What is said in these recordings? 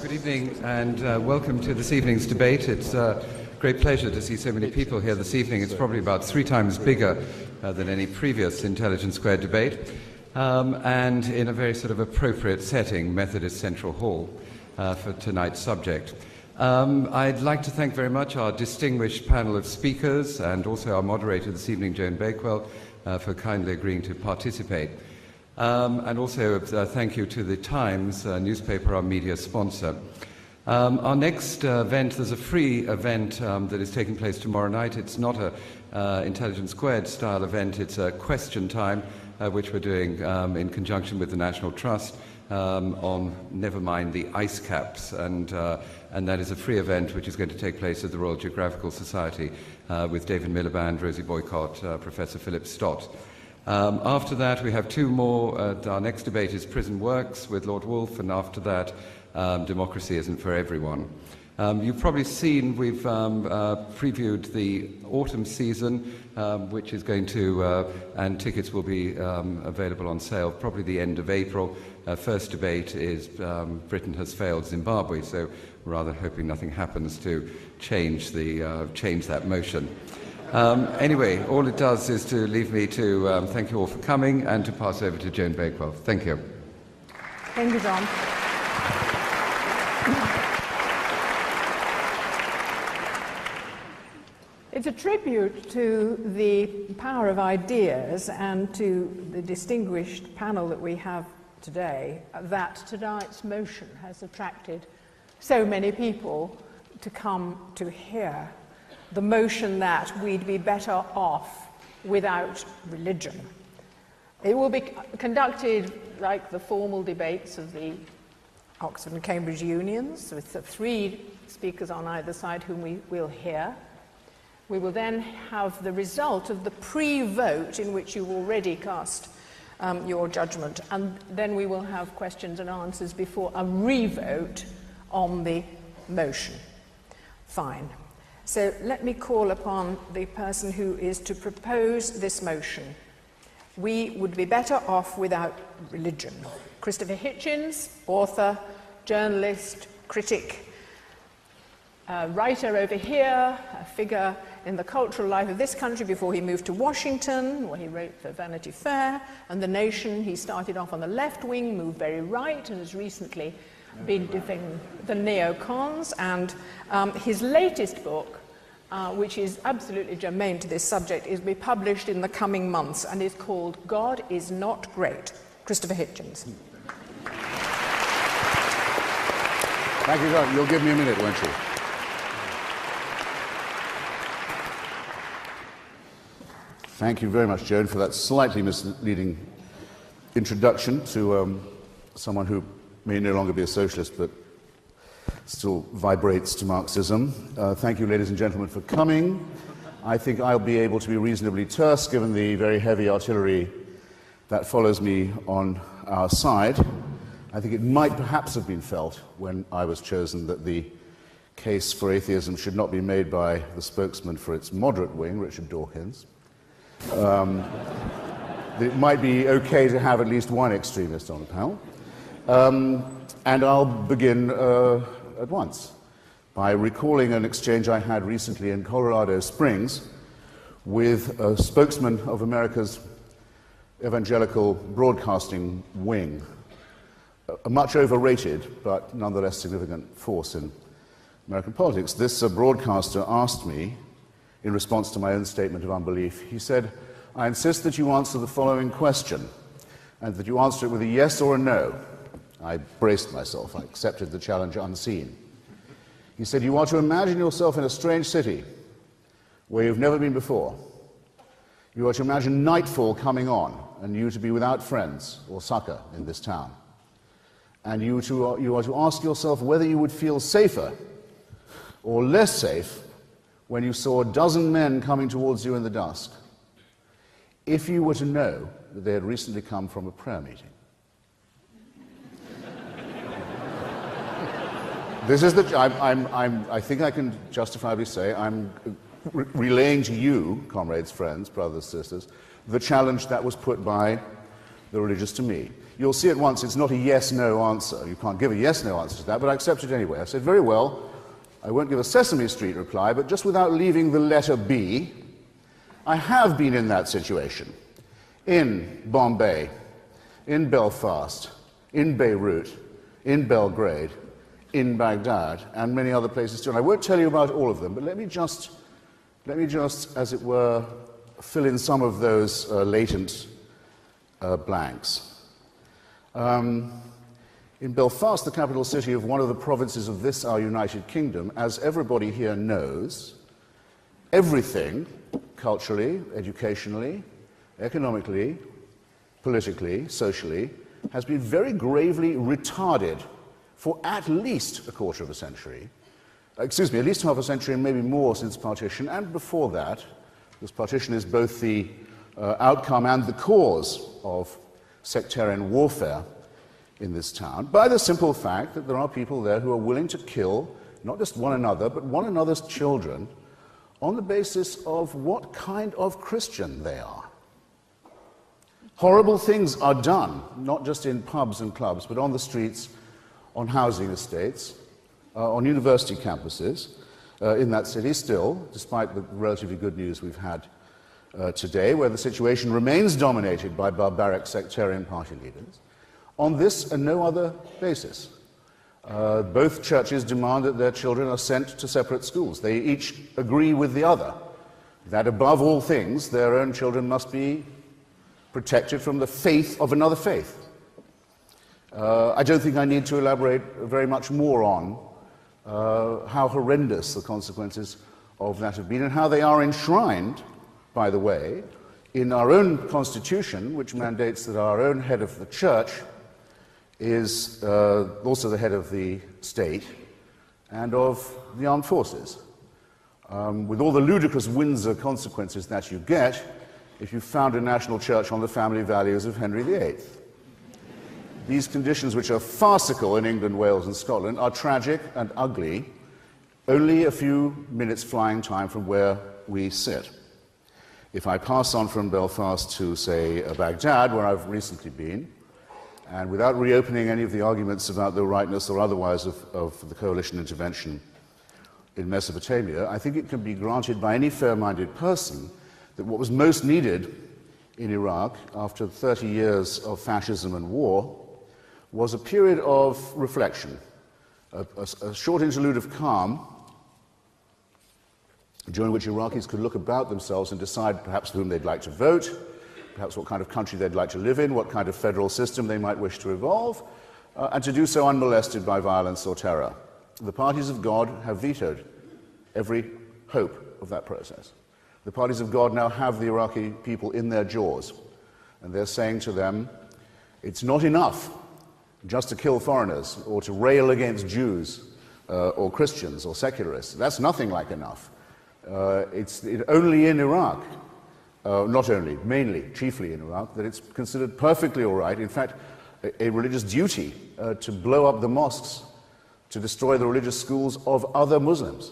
Good evening and welcome to this evening's debate. It's a great pleasure to see so many people here this evening. It's probably about 3 times bigger than any previous Intelligence Squared debate, and in a very sort of appropriate setting, Methodist Central Hall, for tonight's subject. I'd like to thank very much our distinguished panel of speakers and also our moderator this evening, Joan Bakewell, for kindly agreeing to participate. And also thank you to the Times newspaper, our media sponsor. Our next event, there's a free event that is taking place tomorrow night. It's not a Intelligence Squared style event, it's a question time, which we're doing in conjunction with the National Trust on, never mind, the ice caps. And that is a free event which is going to take place at the Royal Geographical Society with David Miliband, Rosie Boycott, Professor Philip Stott. After that, we have 2 more. Our next debate is Prison Works with Lord Wolfe, and after that, Democracy Isn't for Everyone. You've probably seen we've previewed the autumn season, which is going to, and tickets will be available on sale probably the end of April. First debate is Britain has failed Zimbabwe, so we're rather hoping nothing happens to change that motion. Anyway, all it does is to leave me to thank you all for coming and to pass over to Joan Bakewell. Thank you. Thank you, John. It's a tribute to the power of ideas and to the distinguished panel that we have today that tonight's motion has attracted so many people to come to hear. The motion that we'd be better off without religion. It will be conducted like the formal debates of the Oxford and Cambridge unions, with the 3 speakers on either side whom we will hear. We will then have the result of the pre-vote in which you've already cast your judgment, and then we will have questions and answers before a re-vote on the motion. Fine. So let me call upon the person who is to propose this motion. We would be better off without religion. Christopher Hitchens, author, journalist, critic, writer over here, a figure in the cultural life of this country before he moved to Washington, where he wrote for Vanity Fair and The Nation. He started off on the left wing, moved very right, and has recently been defending the neocons. And his latest book, which is absolutely germane to this subject, is to be published in the coming months and is called God is Not Great. Christopher Hitchens. Thank you, John. You'll give me a minute, won't you? Thank you very much, Joan, for that slightly misleading introduction to someone who may no longer be a socialist, but still vibrates to Marxism. Thank you, ladies and gentlemen, for coming. I think I'll be able to be reasonably terse, given the very heavy artillery that follows me on our side. I think it might perhaps have been felt when I was chosen that the case for atheism should not be made by the spokesman for its moderate wing, Richard Dawkins, It might be okay to have at least one extremist on the panel. And I'll begin at once by recalling an exchange I had recently in Colorado Springs with a spokesman of America's evangelical broadcasting wing, a much overrated but nonetheless significant force in American politics. This broadcaster asked me, in response to my own statement of unbelief, he said, "I insist that you answer the following question, and that you answer it with a yes or a no." I braced myself. I accepted the challenge unseen. He said, "You are to imagine yourself in a strange city where you've never been before. You are to imagine nightfall coming on, and you to be without friends or succor in this town. And you are to ask yourself whether you would feel safer or less safe when you saw a dozen men coming towards you in the dusk, if you were to know that they had recently come from a prayer meeting." This is I think I can justifiably say I'm relaying to you, comrades, friends, brothers, sisters, the challenge that was put by the religious to me. You'll see at once it's not a yes-no answer. You can't give a yes-no answer to that, but I accept it anyway. I said, very well, I won't give a Sesame Street reply, but just without leaving the letter B, I have been in that situation. In Bombay, in Belfast, in Beirut, in Belgrade, in Baghdad, and many other places too. And I won't tell you about all of them, but let me just, as it were, fill in some of those latent blanks. In Belfast, the capital city of one of the provinces of this, our United Kingdom, as everybody here knows, everything, culturally, educationally, economically, politically, socially, has been very gravely retarded for at least a quarter of a century. At least half a century and maybe more since partition, and before that, because partition is both the outcome and the cause of sectarian warfare in this town, by the simple fact that there are people there who are willing to kill not just one another, but one another's children on the basis of what kind of Christian they are. Horrible things are done, not just in pubs and clubs, but on the streets, on housing estates, on university campuses in that city still, despite the relatively good news we've had today, where the situation remains dominated by barbaric sectarian party leaders. On this and no other basis. Both churches demand that their children are sent to separate schools. They each agree with the other that above all things their own children must be protected from the faith of another faith. I don't think I need to elaborate very much more on how horrendous the consequences of that have been, and how they are enshrined, by the way, in our own constitution, which mandates that our own head of the church is also the head of the state and of the armed forces, with all the ludicrous Windsor consequences that you get if you found a national church on the family values of Henry VIII. These conditions, which are farcical in England, Wales and Scotland, are tragic and ugly, only a few minutes flying time from where we sit. If I pass on from Belfast to, say, Baghdad, where I've recently been, and without reopening any of the arguments about the rightness or otherwise of the coalition intervention in Mesopotamia, I think it can be granted by any fair-minded person that what was most needed in Iraq after 30 years of fascism and war was a period of reflection, a short interlude of calm, during which Iraqis could look about themselves and decide perhaps whom they'd like to vote, perhaps what kind of country they'd like to live in, what kind of federal system they might wish to evolve, and to do so unmolested by violence or terror. The parties of God have vetoed every hope of that process. The parties of God now have the Iraqi people in their jaws, and they're saying to them, it's not enough just to kill foreigners or to rail against Jews or Christians or secularists. That's nothing like enough. It's only in Iraq, not only, mainly, chiefly in Iraq, that it's considered perfectly all right, in fact, a religious duty to blow up the mosques, to destroy the religious schools of other Muslims,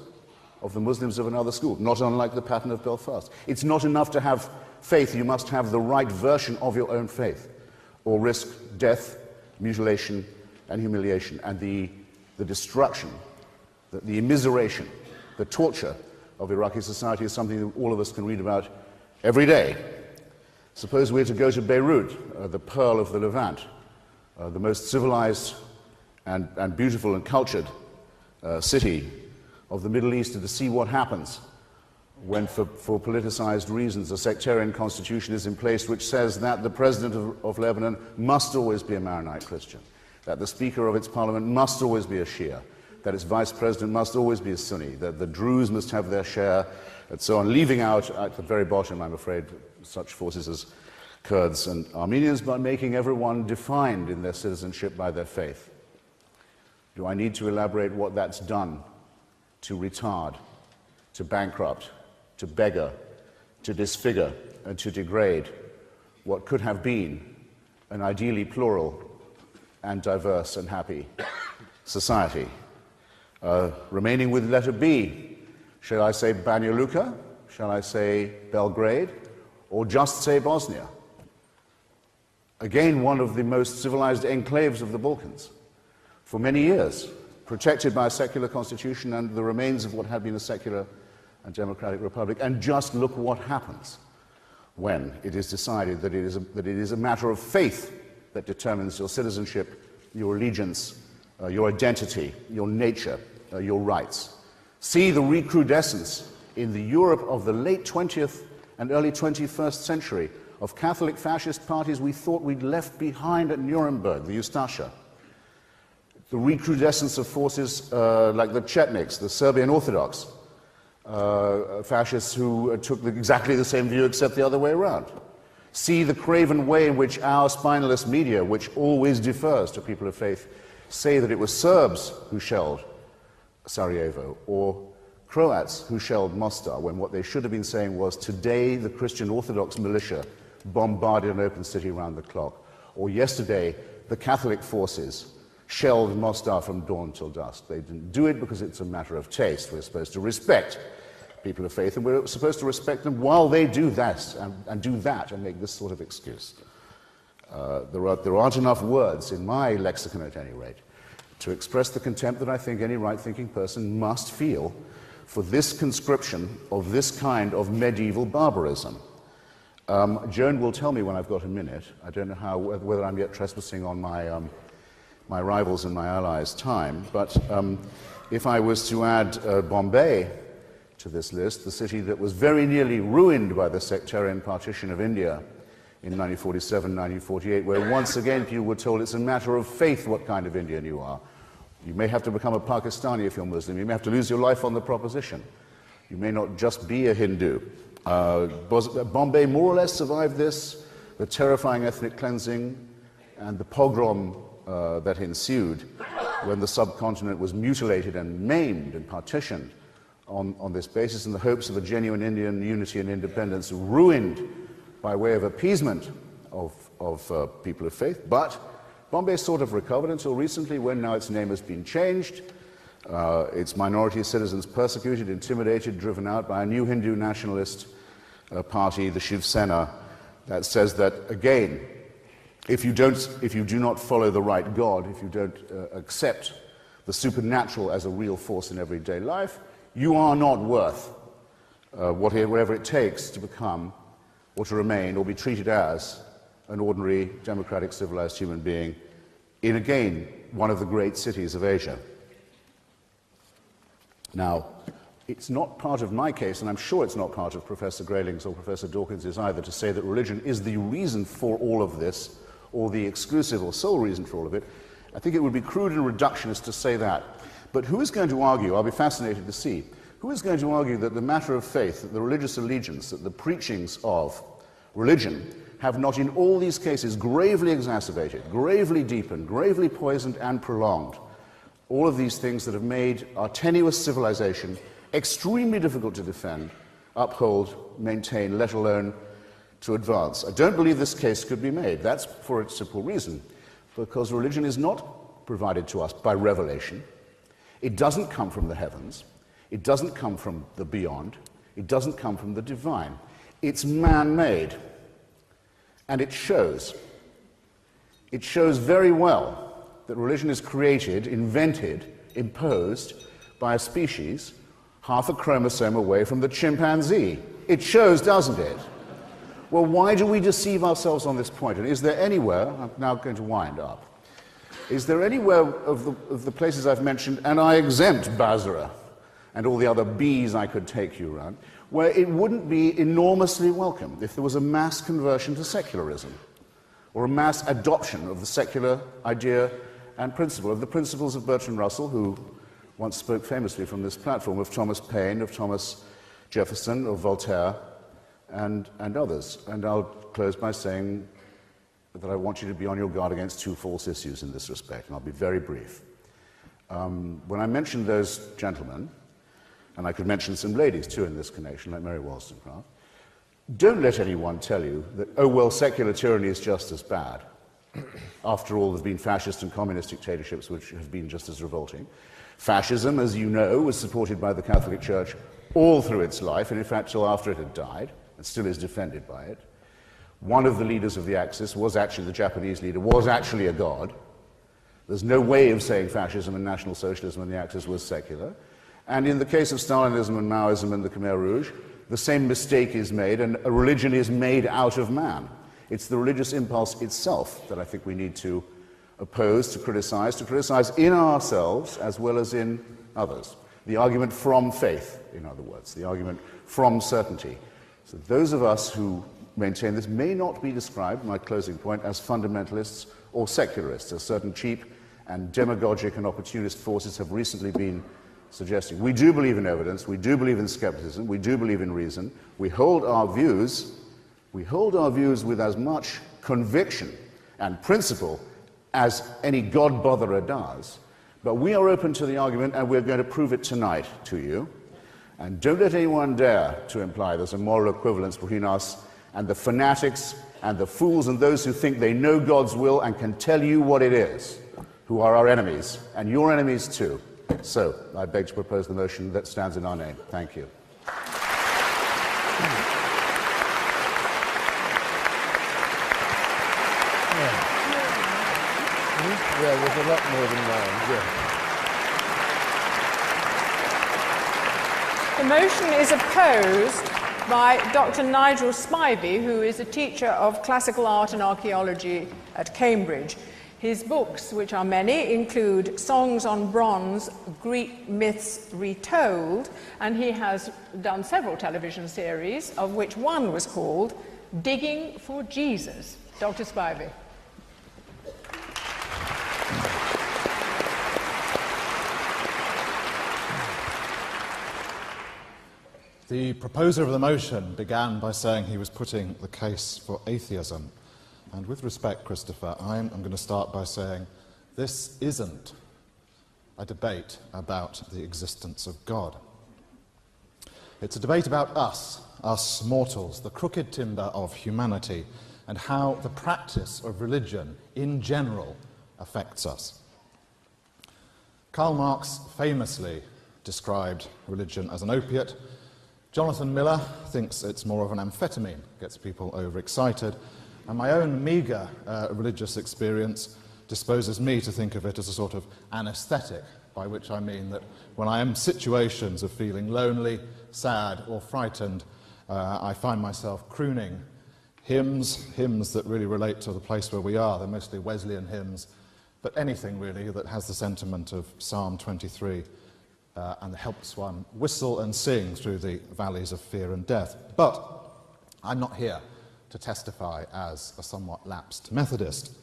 of the Muslims of another school, not unlike the pattern of Belfast. It's not enough to have faith, you must have the right version of your own faith, or risk death, mutilation, and humiliation, and the destruction, the immiseration, the torture of Iraqi society is something that all of us can read about every day. Suppose we're to go to Beirut, the pearl of the Levant, the most civilized and beautiful and cultured city of the Middle East, and to see what happens when, for politicized reasons, a sectarian constitution is in place which says that the president of Lebanon must always be a Maronite Christian, that the speaker of its parliament must always be a Shia, that its vice president must always be a Sunni, that the Druze must have their share, and so on, leaving out at the very bottom, I'm afraid, such forces as Kurds and Armenians, but making everyone defined in their citizenship by their faith. Do I need to elaborate what that's done to retard, to bankrupt, to beggar, to disfigure, and to degrade what could have been an ideally plural and diverse and happy society? Remaining with letter B, shall I say Banja Luka? Shall I say Belgrade? Or just say Bosnia? Again, one of the most civilized enclaves of the Balkans. For many years, protected by a secular constitution and the remains of what had been a secular and democratic republic. And just look what happens when it is decided that it is a matter of faith that determines your citizenship, your allegiance, your identity, your nature, your rights. See the recrudescence in the Europe of the late 20th and early 21st century of Catholic fascist parties we thought we'd left behind at Nuremberg, the Ustasha. The recrudescence of forces like the Chetniks, the Serbian Orthodox fascists who took exactly the same view except the other way around. See the craven way in which our spineless media, which always defers to people of faith, say that it was Serbs who shelled Sarajevo or Croats who shelled Mostar, when what they should have been saying was, today the Christian Orthodox militia bombarded an open city around the clock, or yesterday the Catholic forces shelled Mostar from dawn till dusk. They didn't do it because it's a matter of taste. We're supposed to respect people of faith, and we're supposed to respect them while they do that and do that and make this sort of excuse. There aren't enough words, in my lexicon at any rate, to express the contempt that I think any right-thinking person must feel for this conscription of this kind of medieval barbarism. Joan will tell me when I've got a minute. I don't know whether I'm yet trespassing on my rivals and my allies' time, but if I was to add Bombay to this list, the city that was very nearly ruined by the sectarian partition of India in 1947, 1948, where once again people were told it's a matter of faith what kind of Indian you are. You may have to become a Pakistani if you're Muslim. You may have to lose your life on the proposition. You may not just be a Hindu. Bombay more or less survived this, the terrifying ethnic cleansing and the pogrom that ensued when the subcontinent was mutilated and maimed and partitioned on this basis in the hopes of a genuine Indian unity and independence, ruined by way of appeasement of people of faith. But Bombay sort of recovered until recently, when now its name has been changed, its minority citizens persecuted, intimidated, driven out by a new Hindu nationalist party, the Shiv Sena, that says that, again, if you do not follow the right God, if you don't accept the supernatural as a real force in everyday life, you are not worth whatever it takes to become or to remain or be treated as an ordinary, democratic, civilized human being in, again, one of the great cities of Asia. Now, it's not part of my case, and I'm sure it's not part of Professor Grayling's or Professor Dawkins's either, to say that religion is the reason for all of this, or the exclusive or sole reason for all of it. I think it would be crude and reductionist to say that. But who is going to argue, I'll be fascinated to see, who is going to argue that the matter of faith, that the religious allegiance, that the preachings of religion have not in all these cases gravely exacerbated, gravely deepened, gravely poisoned and prolonged all of these things that have made our tenuous civilization extremely difficult to defend, uphold, maintain, let alone to advance. I don't believe this case could be made. That's for a simple reason, because religion is not provided to us by revelation. It doesn't come from the heavens. It doesn't come from the beyond. It doesn't come from the divine. It's man-made, and it shows. It shows very well that religion is created, invented, imposed by a species half a chromosome away from the chimpanzee. It shows, doesn't it? Well, why do we deceive ourselves on this point? And is there anywhere, I'm now going to wind up, is there anywhere of the places I've mentioned, and I exempt Basra and all the other B's I could take you around, where it wouldn't be enormously welcome if there was a mass conversion to secularism, or a mass adoption of the secular idea and principle, of the principles of Bertrand Russell, who once spoke famously from this platform, of Thomas Paine, of Thomas Jefferson, of Voltaire, and others. And I'll close by saying that I want you to be on your guard against two false issues in this respect, and I'll be very brief. When I mentioned those gentlemen, and I could mention some ladies too in this connection, like Mary Wollstonecraft, don't let anyone tell you that, oh well, secular tyranny is just as bad. After all, there have been fascist and communist dictatorships which have been just as revolting. Fascism, as you know, was supported by the Catholic Church all through its life, and in fact till after it had died, and still is defended by it. One of the leaders of the Axis was actually, the Japanese leader, was actually a god. There's no way of saying fascism and National Socialism in the Axis was secular. And in the case of Stalinism and Maoism and the Khmer Rouge, the same mistake is made, and a religion is made out of man. It's the religious impulse itself that I think we need to oppose, to criticize in ourselves as well as in others. The argument from faith, in other words, the argument from certainty. So those of us who maintain this may not be described, my closing point, as fundamentalists or secularists, as certain cheap and demagogic and opportunist forces have recently been suggesting. We do believe in evidence, we do believe in skepticism, we do believe in reason. We hold our views with as much conviction and principle as any God-botherer does. But we are open to the argument, and we're going to prove it tonight to you. And don't let anyone dare to imply there's a moral equivalence between us and the fanatics and the fools and those who think they know God's will and can tell you what it is, who are our enemies, and your enemies too. So, I beg to propose the motion that stands in our name. Thank you. Yeah, there's a lot more than mine, yeah. The motion is opposed by Dr. Nigel Spivey, who is a teacher of classical art and archaeology at Cambridge. His books, which are many, include Songs on Bronze, Greek Myths Retold, and he has done several television series, of which one was called Digging for Jesus. Dr. Spivey. The proposer of the motion began by saying he was putting the case for atheism. And with respect, Christopher, I'm going to start by saying this isn't a debate about the existence of God. It's a debate about us mortals, the crooked timber of humanity, and how the practice of religion in general affects us. Karl Marx famously described religion as an opiate. Jonathan Miller thinks it's more of an amphetamine, gets people overexcited, and my own meagre religious experience disposes me to think of it as a sort of anaesthetic, by which I mean that when I am in situations of feeling lonely, sad, or frightened, I find myself crooning hymns that really relate to the place where we are. They're mostly Wesleyan hymns, but anything really that has the sentiment of Psalm 23 and helps one whistle and sing through the valleys of fear and death. But I'm not here to testify as a somewhat lapsed Methodist,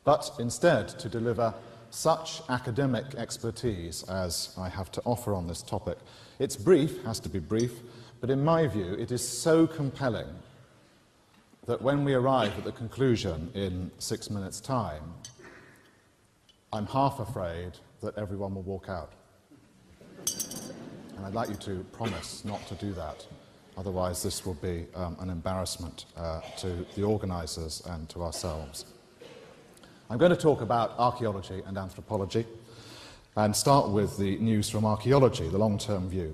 but instead to deliver such academic expertise as I have to offer on this topic. It's brief, has to be brief, but in my view it is so compelling that when we arrive at the conclusion in 6 minutes' time, I'm half afraid that everyone will walk out. And I'd like you to promise not to do that. Otherwise, this will be an embarrassment to the organisers and to ourselves. I'm going to talk about archaeology and anthropology and start with the news from archaeology, the long-term view.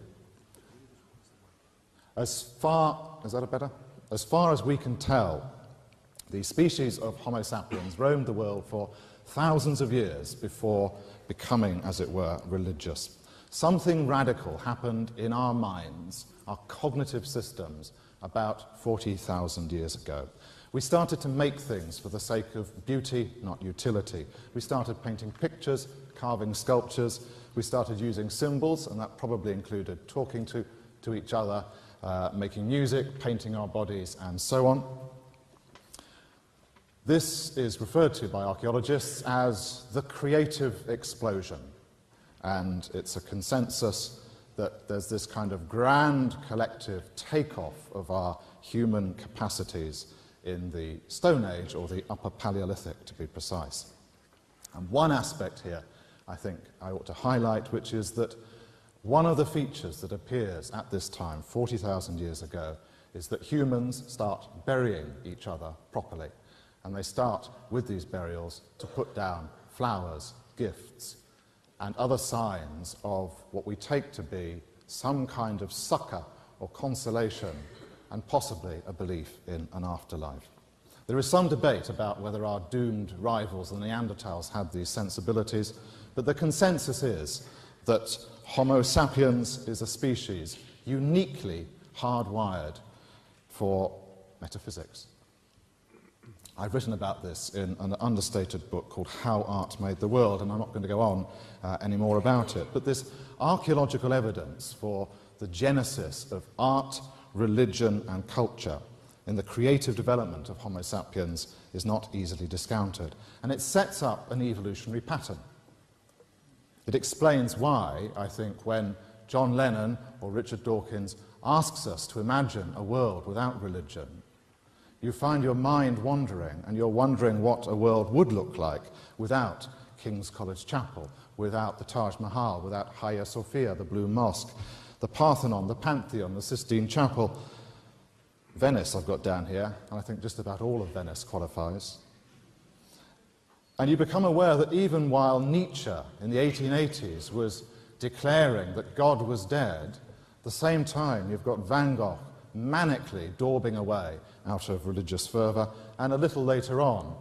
Is that better? As far as we can tell, the species of Homo sapiens roamed the world for thousands of years before becoming, as it were, religious. Something radical happened in our minds, our cognitive systems, about 40,000 years ago. We started to make things for the sake of beauty, not utility. We started painting pictures, carving sculptures. We started using symbols, and that probably included talking to each other, making music, painting our bodies, and so on. This is referred to by archaeologists as the creative explosion, and it's a consensus that there's this kind of grand collective takeoff of our human capacities in the Stone Age, or the Upper Paleolithic to be precise. And one aspect here I think I ought to highlight, which is that one of the features that appears at this time, 40,000 years ago, is that humans start burying each other properly. And they start, with these burials, to put down flowers, gifts, and other signs of what we take to be some kind of succor or consolation, and possibly a belief in an afterlife. There is some debate about whether our doomed rivals, the Neanderthals, had these sensibilities, but the consensus is that Homo sapiens is a species uniquely hardwired for metaphysics. I've written about this in an understated book called How Art Made the World, and I'm not going to go on any more about it. But this archaeological evidence for the genesis of art, religion, and culture in the creative development of Homo sapiens is not easily discounted. And it sets up an evolutionary pattern. It explains why, I think, when John Lennon or Richard Dawkins asks us to imagine a world without religion, you find your mind wandering, and you're wondering what a world would look like without King's College Chapel, without the Taj Mahal, without Hagia Sophia, the Blue Mosque, the Parthenon, the Pantheon, the Sistine Chapel. Venice I've got down here, and I think just about all of Venice qualifies. And you become aware that even while Nietzsche in the 1880s was declaring that God was dead, at the same time you've got Van Gogh manically daubing away out of religious fervour, and a little later on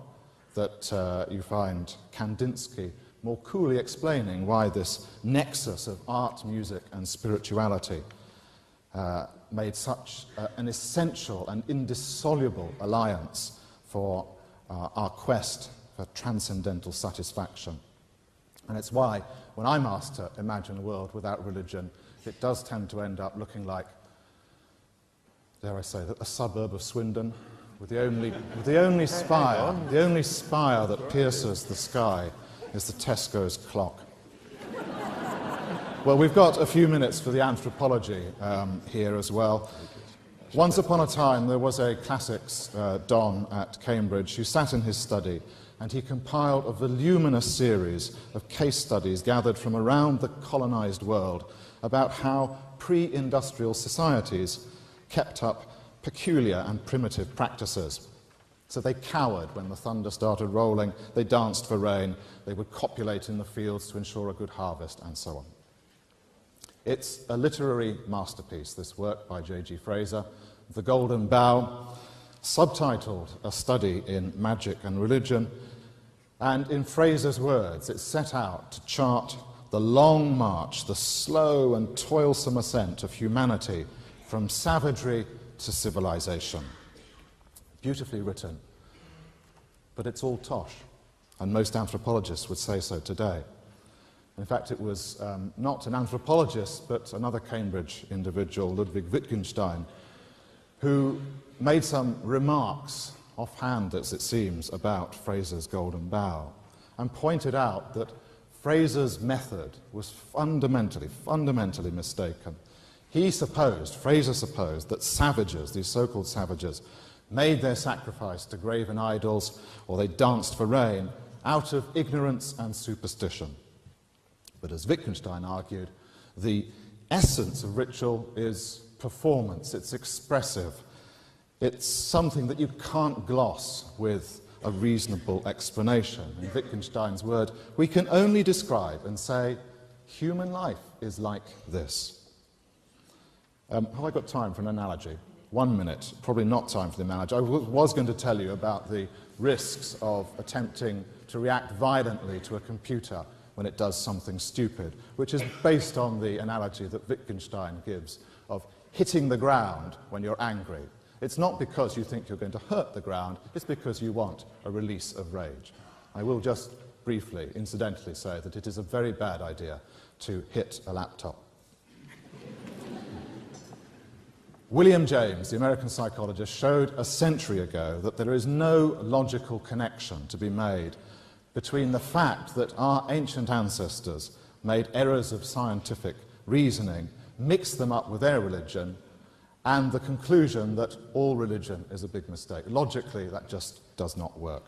that you find Kandinsky more coolly explaining why this nexus of art, music and spirituality made such an essential and indissoluble alliance for our quest for transcendental satisfaction. And it's why, when I'm asked to imagine a world without religion, it does tend to end up looking like, dare I say, a suburb of Swindon, with the only spire that pierces the sky is the Tesco's clock. Well, we've got a few minutes for the anthropology here as well. Once upon a time, there was a classics don at Cambridge who sat in his study, and he compiled a voluminous series of case studies gathered from around the colonized world about how pre-industrial societies kept up peculiar and primitive practices. So they cowered when the thunder started rolling, they danced for rain, they would copulate in the fields to ensure a good harvest, and so on. It's a literary masterpiece, this work by J.G. Fraser, The Golden Bough, subtitled A Study in Magic and Religion, and in Fraser's words, it set out to chart the long march, the slow and toilsome ascent of humanity from savagery to civilization. Beautifully written, but it's all tosh, and most anthropologists would say so today. In fact, it was not an anthropologist, but another Cambridge individual, Ludwig Wittgenstein, who made some remarks, offhand as it seems, about Fraser's Golden Bough, and pointed out that Fraser's method was fundamentally mistaken. Fraser supposed that savages, these so-called savages, made their sacrifice to graven idols, or they danced for rain, out of ignorance and superstition. But as Wittgenstein argued, the essence of ritual is performance, it's expressive. It's something that you can't gloss with a reasonable explanation. In Wittgenstein's word, we can only describe and say, human life is like this. Have I got time for an analogy? 1 minute. Probably not time for the analogy. I was going to tell you about the risks of attempting to react violently to a computer when it does something stupid, which is based on the analogy that Wittgenstein gives of hitting the ground when you're angry. It's not because you think you're going to hurt the ground, it's because you want a release of rage. I will just briefly, incidentally say that it is a very bad idea to hit a laptop. William James, the American psychologist, showed a century ago that there is no logical connection to be made between the fact that our ancient ancestors made errors of scientific reasoning, mixed them up with their religion, and the conclusion that all religion is a big mistake. Logically, that just does not work.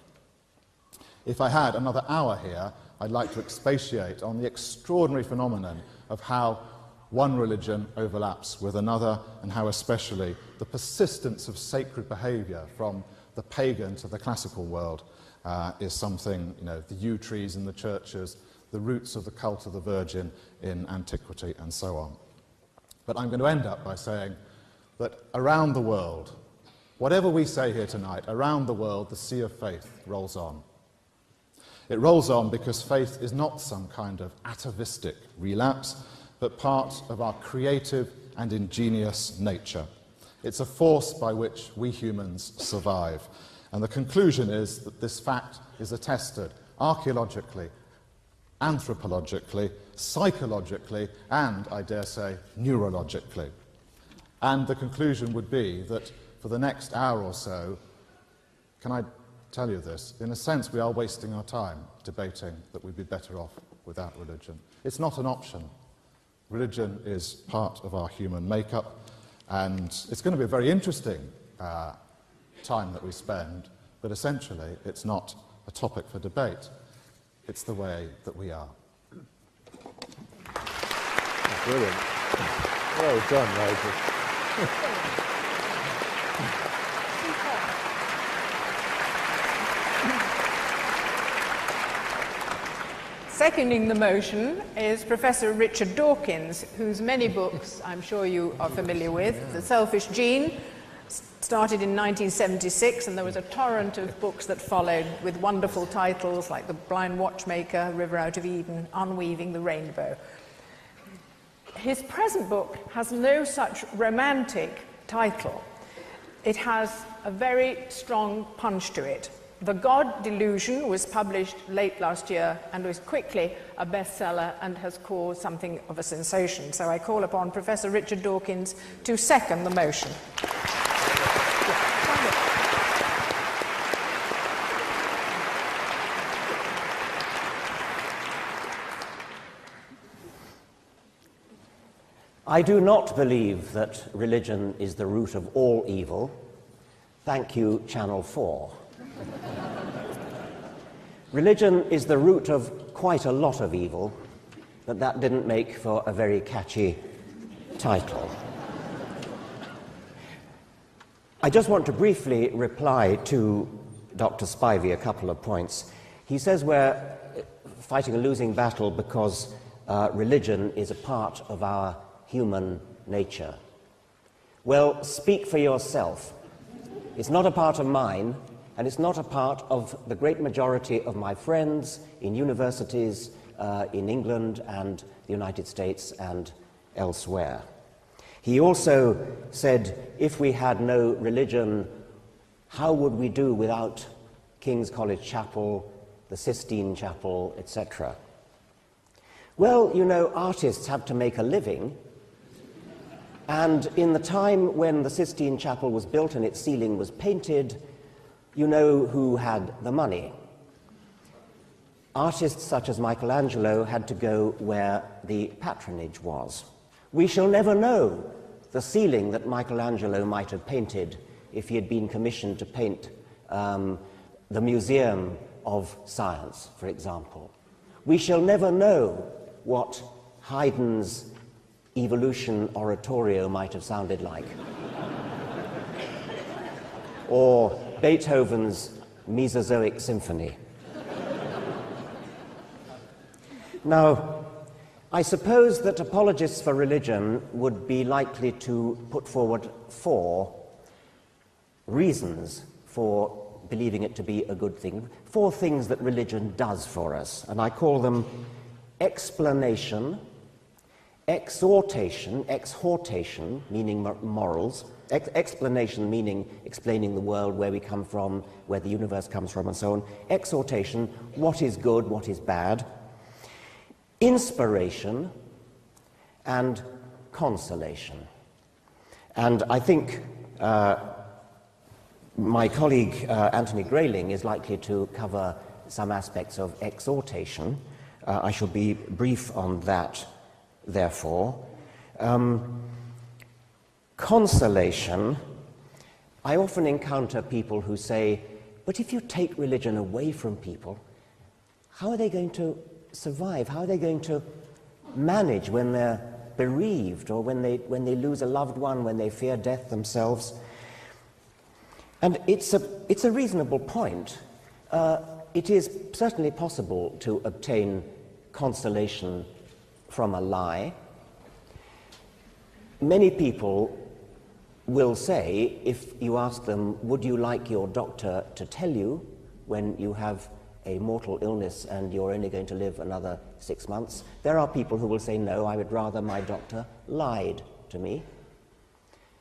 If I had another hour here, I'd like to expatiate on the extraordinary phenomenon of how one religion overlaps with another, and how especially the persistence of sacred behaviour from the pagan to the classical world is something, the yew trees in the churches, the roots of the cult of the Virgin in antiquity, and so on. But I'm going to end up by saying that around the world, whatever we say here tonight, around the world the sea of faith rolls on. It rolls on because faith is not some kind of atavistic relapse, but part of our creative and ingenious nature. It's a force by which we humans survive. And the conclusion is that this fact is attested archaeologically, anthropologically, psychologically, and, I dare say, neurologically. And the conclusion would be that for the next hour or so, can I tell you this? In a sense, we are wasting our time debating that we'd be better off without religion. It's not an option. Religion is part of our human makeup, and it's going to be a very interesting time that we spend, but essentially it's not a topic for debate. It's the way that we are. Brilliant. Well done, Roger. Seconding the motion is Professor Richard Dawkins, whose many books I'm sure you are familiar with. The Selfish Gene started in 1976, and there was a torrent of books that followed with wonderful titles like The Blind Watchmaker, River Out of Eden, Unweaving the Rainbow. His present book has no such romantic title. It has a very strong punch to it. The God Delusion was published late last year and was quickly a bestseller and has caused something of a sensation. So I call upon Professor Richard Dawkins to second the motion. I do not believe that religion is the root of all evil. Thank you, Channel 4. Religion is the root of quite a lot of evil, but that didn't make for a very catchy title. I just want to briefly reply to Dr. Spivey a couple of points. He says we're fighting a losing battle because religion is a part of our human nature. Well, speak for yourself. It's not a part of mine, and it's not a part of the great majority of my friends in universities in England and the United States and elsewhere. He also said, if we had no religion, how would we do without King's College Chapel, the Sistine Chapel, etc.? Well, you know, artists have to make a living, and in the time when the Sistine Chapel was built and its ceiling was painted, you know who had the money. Artists such as Michelangelo had to go where the patronage was. We shall never know the ceiling that Michelangelo might have painted if he had been commissioned to paint the Museum of Science, for example. We shall never know what Haydn's Evolution oratorio might have sounded like, or Beethoven's Mesozoic Symphony. Now, I suppose that apologists for religion would be likely to put forward 4 reasons for believing it to be a good thing, 4 things that religion does for us, and I call them explanation, exhortation, meaning morals, explanation meaning explaining the world, where we come from, where the universe comes from, and so on. Exhortation, what is good, what is bad. Inspiration, and consolation. And I think my colleague Anthony Grayling is likely to cover some aspects of exhortation. I shall be brief on that, therefore. Consolation, I often encounter people who say, but if you take religion away from people, how are they going to survive? How are they going to manage when they're bereaved, or when they lose a loved one, when they fear death themselves? And it's a reasonable point. It is certainly possible to obtain consolation from a lie. Many people will say, if you ask them, would you like your doctor to tell you when you have a mortal illness and you're only going to live another 6 months? There are people who will say, no, I would rather my doctor lied to me.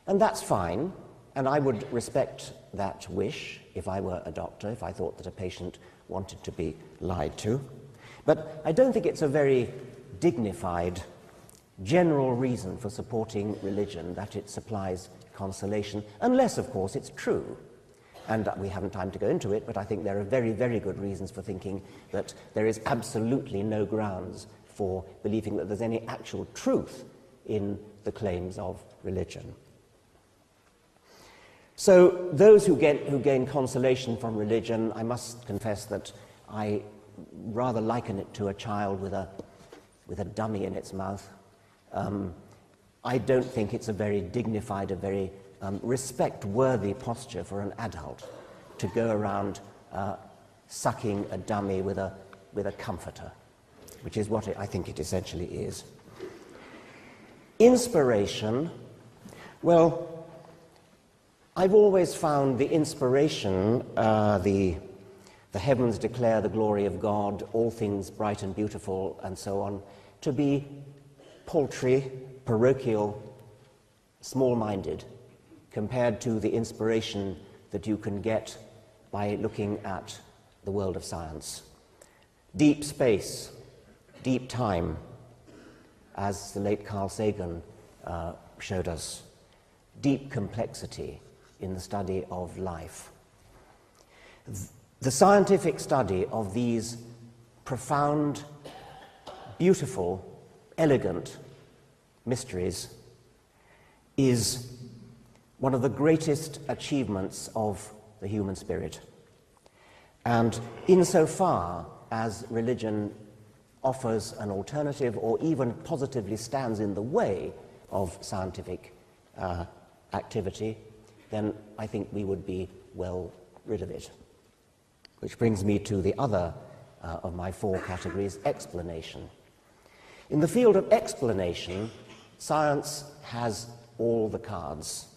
And that's fine, and I would respect that wish if I were a doctor, if I thought that a patient wanted to be lied to. But I don't think it's a very dignified, general reason for supporting religion that it supplies consolation, unless, of course, it's true. And we haven't time to go into it, but I think there are very, very good reasons for thinking that there is absolutely no grounds for believing that there's any actual truth in the claims of religion. So those who gain consolation from religion, I must confess that I rather liken it to a child with a dummy in its mouth. I don't think it's a very dignified, a very respect-worthy posture for an adult to go around sucking a dummy with a comforter, which is what I think it essentially is. Inspiration, well, I've always found the inspiration, the heavens declare the glory of God, all things bright and beautiful, and so on, to be paltry, parochial, small-minded, compared to the inspiration that you can get by looking at the world of science. Deep space, deep time, as the late Carl Sagan showed us. Deep complexity in the study of life. The scientific study of these profound, beautiful, elegant mysteries is one of the greatest achievements of the human spirit. And insofar as religion offers an alternative or even positively stands in the way of scientific activity, then I think we would be well rid of it. Which brings me to the other of my 4 categories, explanation. In the field of explanation, science has all the cards.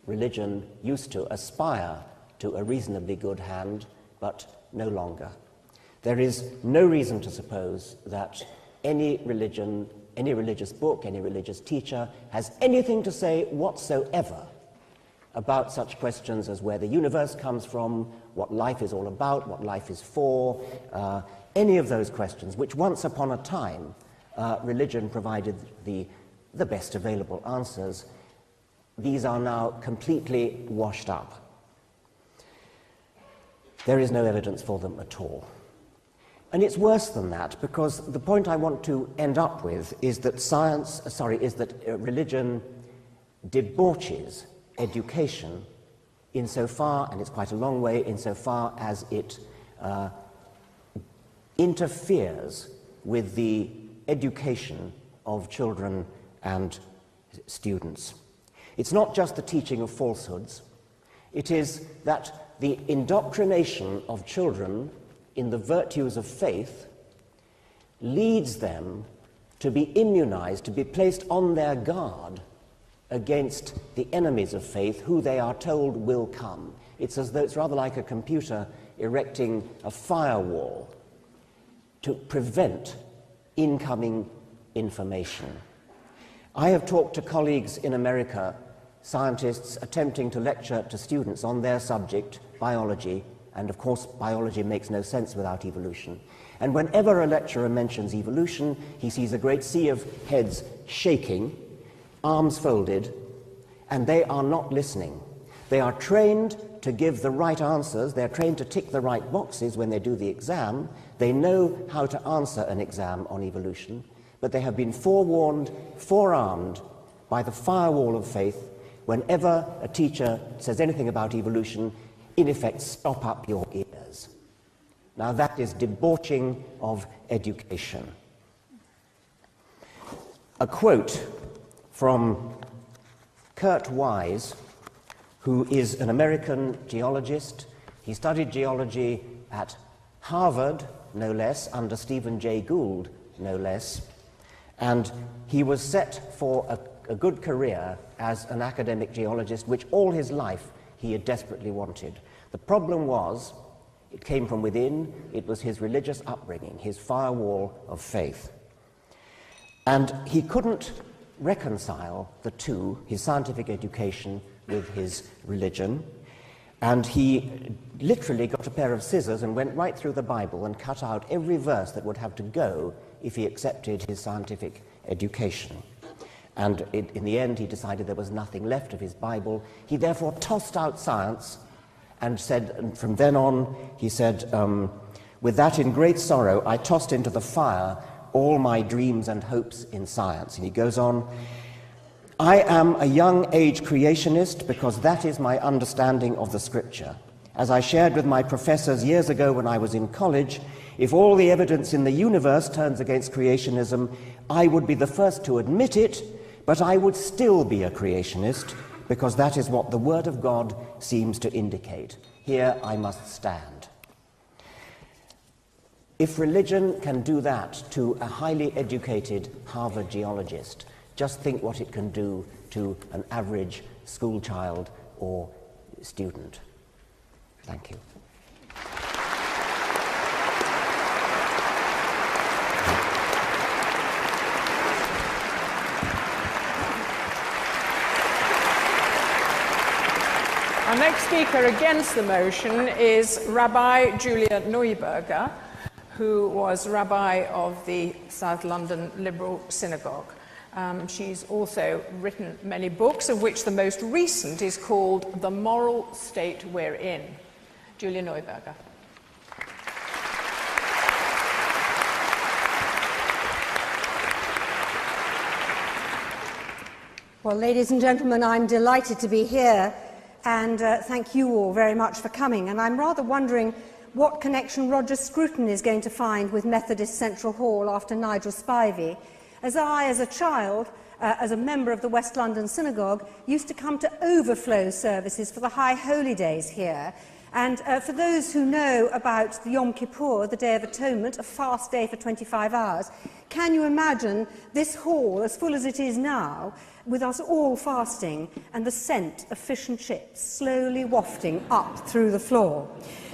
Religion used to aspire to a reasonably good hand, but no longer. There is no reason to suppose that any religious book, any religious teacher has anything to say whatsoever about such questions as where the universe comes from, what life is all about, what life is for, any of those questions, which once upon a time religion provided the best available answers. These are now completely washed up. There is no evidence for them at all. And it's worse than that, because the point I want to end up with is that religion debauches education insofar, and it's quite a long way, insofar as it interferes with the education of children and students. It's not just the teaching of falsehoods, it is that the indoctrination of children in the virtues of faith leads them to be immunized, to be placed on their guard against the enemies of faith who they are told will come. It's as though it's rather like a computer erecting a firewall to prevent incoming information. I have talked to colleagues in America, scientists attempting to lecture to students on their subject, biology, and of course biology makes no sense without evolution. And whenever a lecturer mentions evolution, he sees a great sea of heads shaking, arms folded, and they are not listening. They are trained to give the right answers, they're trained to tick the right boxes when they do the exam, they know how to answer an exam on evolution, but they have been forewarned, forearmed by the firewall of faith. Whenever a teacher says anything about evolution, in effect, stop up your ears. Now that is debauching of education. A quote from Kurt Wise, who is an American geologist. He studied geology at Harvard, no less, under Stephen Jay Gould, no less, and he was set for a good career as an academic geologist, which all his life he had desperately wanted. The problem was, it came from within, it was his religious upbringing, his firewall of faith. And he couldn't reconcile the two, his scientific education with his religion, and he literally got a pair of scissors and went right through the Bible and cut out every verse that would have to go if he accepted his scientific education. And in the end, he decided there was nothing left of his Bible. He therefore tossed out science and said, and from then on, he said, with that in great sorrow, I tossed into the fire all my dreams and hopes in science. And he goes on, I am a young age creationist because that is my understanding of the scripture. As I shared with my professors years ago when I was in college, if all the evidence in the universe turns against creationism, I would be the first to admit it, but I would still be a creationist because that is what the Word of God seems to indicate. Here I must stand. If religion can do that to a highly educated Harvard geologist, just think what it can do to an average school child or student. Thank you. Our next speaker against the motion is Rabbi Julia Neuberger, who was rabbi of the South London Liberal Synagogue. She's also written many books, of which the most recent is called The Moral State We're In. Julia Neuberger. Well, ladies and gentlemen, I'm delighted to be here, and thank you all very much for coming. And I'm rather wondering what connection Roger Scruton is going to find with Methodist Central Hall after Nigel Spivey, as I, as a child, as a member of the West London Synagogue, used to come to overflow services for the High Holy Days here. And for those who know about the Yom Kippur, the Day of Atonement, a fast day for 25 hours, can you imagine this hall, as full as it is now, with us all fasting and the scent of fish and chips slowly wafting up through the floor?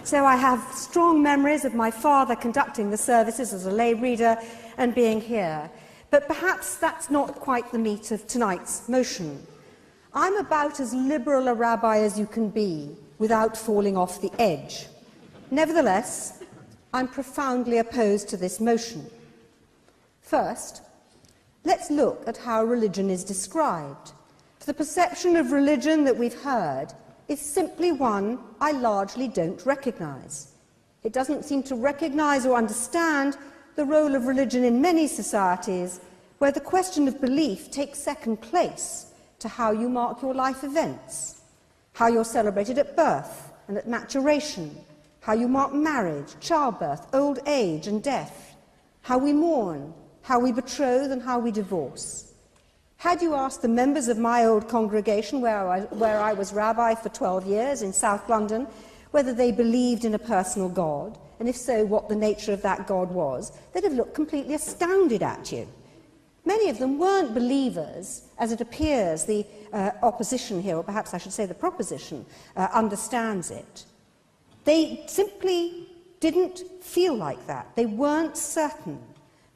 So I have strong memories of my father conducting the services as a lay reader and being here. But perhaps that's not quite the meat of tonight's motion. I'm about as liberal a rabbi as you can be without falling off the edge. Nevertheless, I'm profoundly opposed to this motion. First, let's look at how religion is described. For the perception of religion that we've heard is simply one I largely don't recognise. It doesn't seem to recognise or understand the role of religion in many societies where the question of belief takes second place to how you mark your life events, how you're celebrated at birth and at maturation, how you mark marriage, childbirth, old age and death, how we mourn, how we betroth and how we divorce. Had you asked the members of my old congregation where I was rabbi for 12 years in South London whether they believed in a personal God, and if so, what the nature of that God was, they'd have looked completely astounded at you. Many of them weren't believers, as it appears the opposition here, or perhaps I should say the proposition, understands it. They simply didn't feel like that. They weren't certain.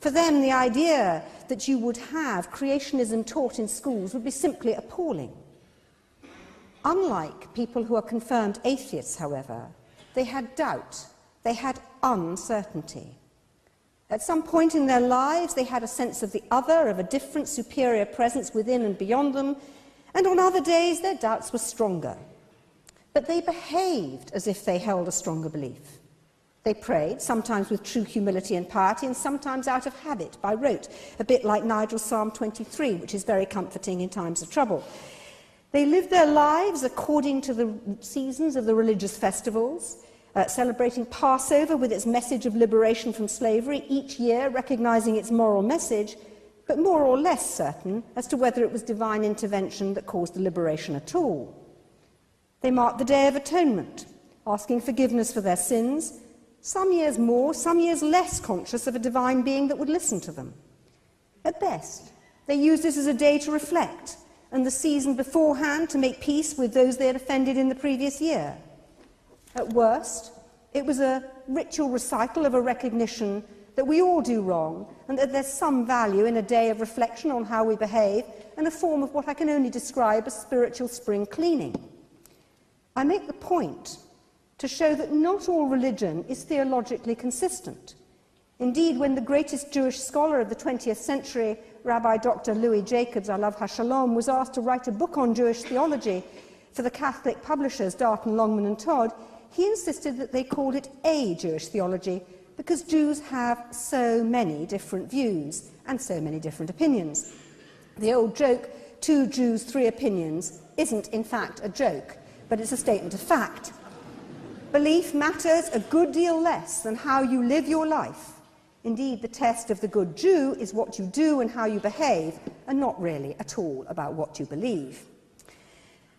For them, the idea that you would have creationism taught in schools would be simply appalling. Unlike people who are confirmed atheists, however, they had doubt, they had uncertainty. At some point in their lives, they had a sense of the other, of a different, superior presence within and beyond them, and on other days their doubts were stronger. But they behaved as if they held a stronger belief. They prayed, sometimes with true humility and piety, and sometimes out of habit, by rote, a bit like Nigel's Psalm 23, which is very comforting in times of trouble. They lived their lives according to the seasons of the religious festivals, celebrating Passover with its message of liberation from slavery, each year recognizing its moral message, but more or less certain as to whether it was divine intervention that caused the liberation at all. They marked the Day of Atonement, asking forgiveness for their sins, some years more, some years less conscious of a divine being that would listen to them. At best, they used this as a day to reflect, and the season beforehand to make peace with those they had offended in the previous year. At worst, it was a ritual recital of a recognition that we all do wrong, and that there's some value in a day of reflection on how we behave, and a form of what I can only describe as spiritual spring cleaning. I make the point to show that not all religion is theologically consistent. Indeed, when the greatest Jewish scholar of the 20th century, Rabbi Dr. Louis Jacobs, Alav HaShalom, was asked to write a book on Jewish theology for the Catholic publishers Darton, Longman and Todd, he insisted that they called it a Jewish theology because Jews have so many different views and so many different opinions. The old joke, 2 Jews, 3 opinions, isn't in fact a joke, but it's a statement of fact. Belief matters a good deal less than how you live your life. Indeed, the test of the good Jew is what you do and how you behave, and not really at all about what you believe.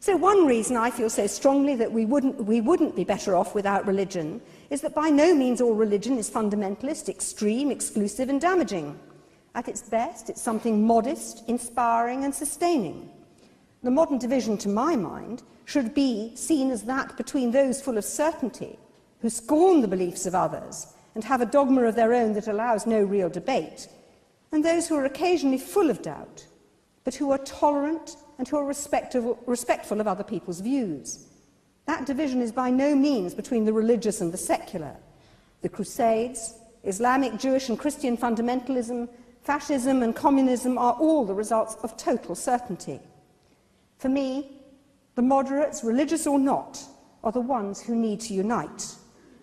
So one reason I feel so strongly that we wouldn't be better off without religion is that by no means all religion is fundamentalist, extreme, exclusive and damaging. At its best, it's something modest, inspiring and sustaining. The modern division, to my mind, should be seen as that between those full of certainty, who scorn the beliefs of others and have a dogma of their own that allows no real debate, and those who are occasionally full of doubt, but who are tolerant and who are respectful of other people's views. That division is by no means between the religious and the secular. The Crusades, Islamic, Jewish and Christian fundamentalism, fascism and communism are all the results of total certainty. For me, the moderates, religious or not, are the ones who need to unite,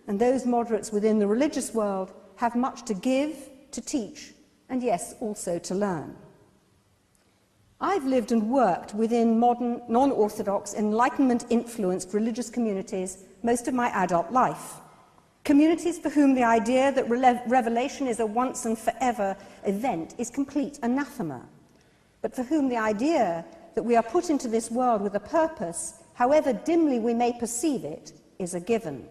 and those moderates within the religious world have much to give, to teach, and yes, also to learn. I've lived and worked within modern, non-orthodox, Enlightenment-influenced religious communities most of my adult life. Communities for whom the idea that revelation is a once and forever event is complete anathema, but for whom the idea that we are put into this world with a purpose, however dimly we may perceive it, is a given.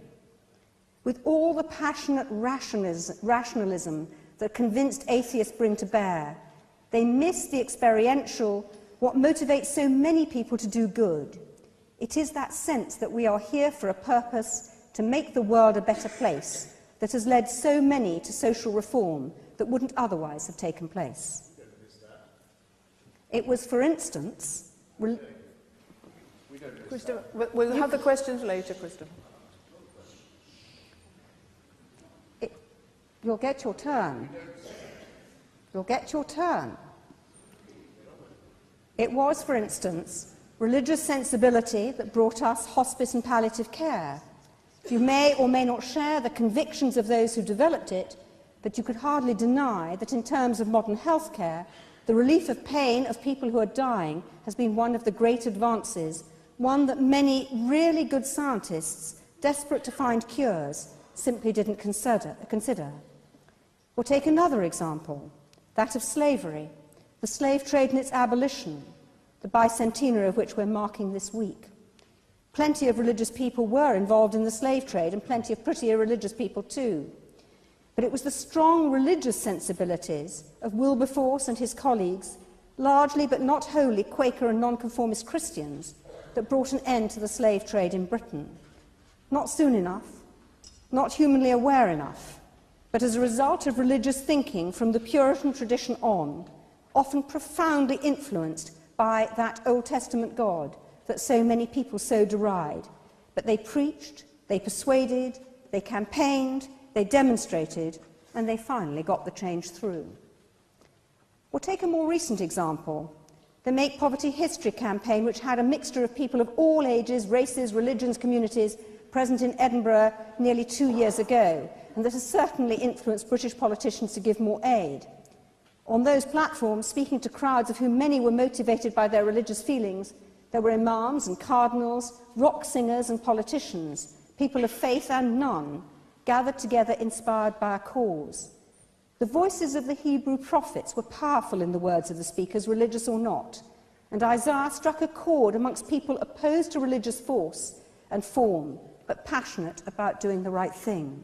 With all the passionate rationalism that convinced atheists bring to bear, they miss the experiential, what motivates so many people to do good. It is that sense that we are here for a purpose to make the world a better place that has led so many to social reform that wouldn't otherwise have taken place. It was, for instance... Christopher, we'll have the questions later, Christopher. You'll get your turn. You'll get your turn. It was, for instance, religious sensibility that brought us hospice and palliative care. You may or may not share the convictions of those who developed it, but you could hardly deny that in terms of modern health care, the relief of pain of people who are dying has been one of the great advances, one that many really good scientists, desperate to find cures, simply didn't consider. Or take another example, that of slavery, the slave trade and its abolition, the bicentenary of which we're marking this week. Plenty of religious people were involved in the slave trade, and plenty of pretty irreligious people too. But it was the strong religious sensibilities of Wilberforce and his colleagues, largely but not wholly Quaker and nonconformist Christians, that brought an end to the slave trade in Britain. Not soon enough, not humanly aware enough, but as a result of religious thinking from the Puritan tradition on, often profoundly influenced by that Old Testament God that so many people so deride. But they preached, they persuaded, they campaigned, they demonstrated, and they finally got the change through. Or take a more recent example, the Make Poverty History campaign, which had a mixture of people of all ages, races, religions, communities present in Edinburgh nearly 2 years ago, and that has certainly influenced British politicians to give more aid. On those platforms, speaking to crowds of whom many were motivated by their religious feelings, there were imams and cardinals, rock singers and politicians, people of faith and none, gathered together inspired by a cause. The voices of the Hebrew prophets were powerful in the words of the speakers, religious or not, and Isaiah struck a chord amongst people opposed to religious force and form, but passionate about doing the right thing.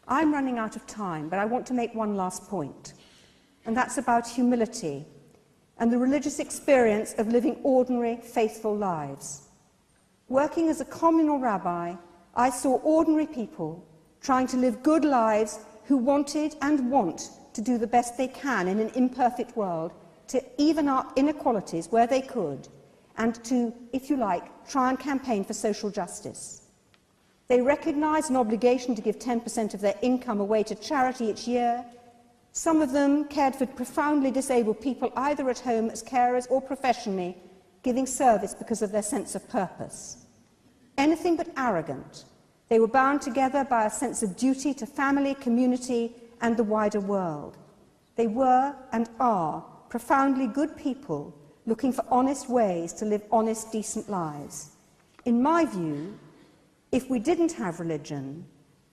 I'm running out of time, but I want to make one last point, and that's about humility and the religious experience of living ordinary, faithful lives. Working as a communal rabbi, I saw ordinary people trying to live good lives who wanted and want to do the best they can in an imperfect world, to even up inequalities where they could, and to, if you like, try and campaign for social justice. They recognised an obligation to give 10% of their income away to charity each year. Some of them cared for profoundly disabled people, either at home as carers or professionally, giving service because of their sense of purpose. Anything but arrogant. They were bound together by a sense of duty to family, community, and the wider world. They were and are profoundly good people looking for honest ways to live honest, decent lives. In my view, if we didn't have religion,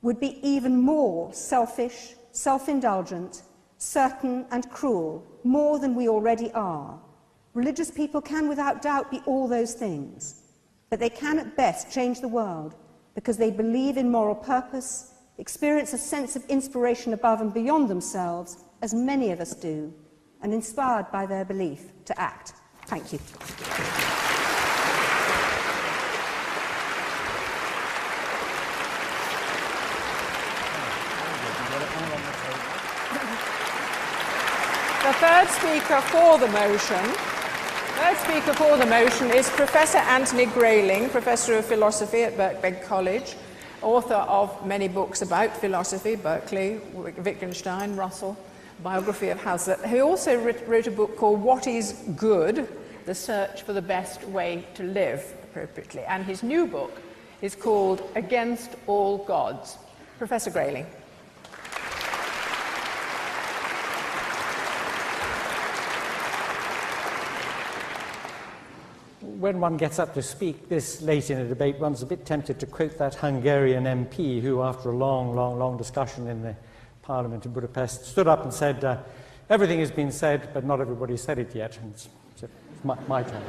we'd be even more selfish, self-indulgent, certain and cruel, more than we already are. Religious people can without doubt be all those things, but they can at best change the world because they believe in moral purpose, experience a sense of inspiration above and beyond themselves, as many of us do, and inspired by their belief to act. Thank you. The third speaker for the motion is Professor Anthony Grayling, Professor of Philosophy at Birkbeck College, author of many books about philosophy, Berkeley, Wittgenstein, Russell, biography of Hazlitt. He also wrote a book called What is Good? The Search for the Best Way to Live Appropriately. And his new book is called Against All Gods. Professor Grayling. When one gets up to speak this late in a debate, one's a bit tempted to quote that Hungarian MP who, after a long discussion in the Parliament in Budapest, stood up and said, everything has been said, but not everybody said it yet. And it's my turn.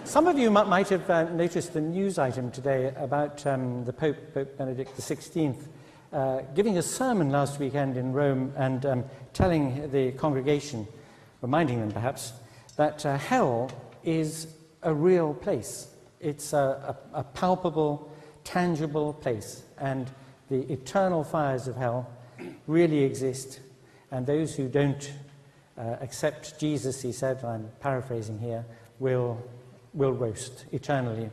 Some of you might have noticed the news item today about the Pope Benedict XVI, giving a sermon last weekend in Rome and telling the congregation, reminding them perhaps, that hell is a real place. It's a palpable, tangible place, and the eternal fires of hell really exist, and those who don't accept Jesus, he said, I'm paraphrasing here, will roast eternally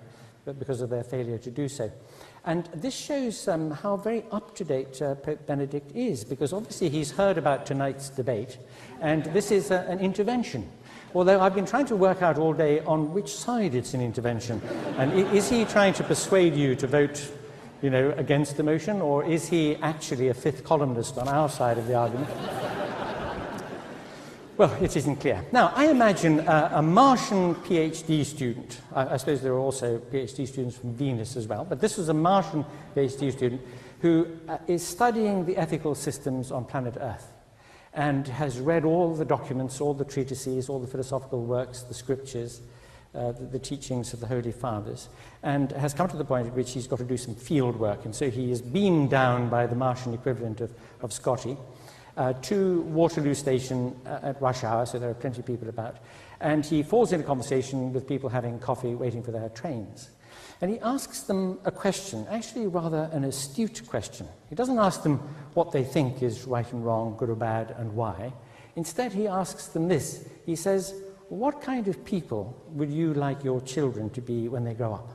because of their failure to do so. And this shows how very up-to-date Pope Benedict is, because obviously he's heard about tonight's debate, and this is an intervention. Although I've been trying to work out all day on which side it's an intervention. And is he trying to persuade you to vote, against the motion, or is he actually a fifth columnist on our side of the argument? Well, it isn't clear. Now, I imagine a Martian PhD student. I suppose there are also PhD students from Venus as well, but this was a Martian PhD student who is studying the ethical systems on planet Earth, and has read all the documents, all the treatises, all the philosophical works, the scriptures, the teachings of the Holy Fathers, and has come to the point at which he's got to do some field work. And so he is beamed down by the Martian equivalent of Scotty to Waterloo Station at rush hour, so there are plenty of people about. And he falls into conversation with people having coffee, waiting for their trains. And he asks them a question, actually rather an astute question. He doesn't ask them what they think is right and wrong, good or bad, and why. Instead, he asks them this. He says, what kind of people would you like your children to be when they grow up?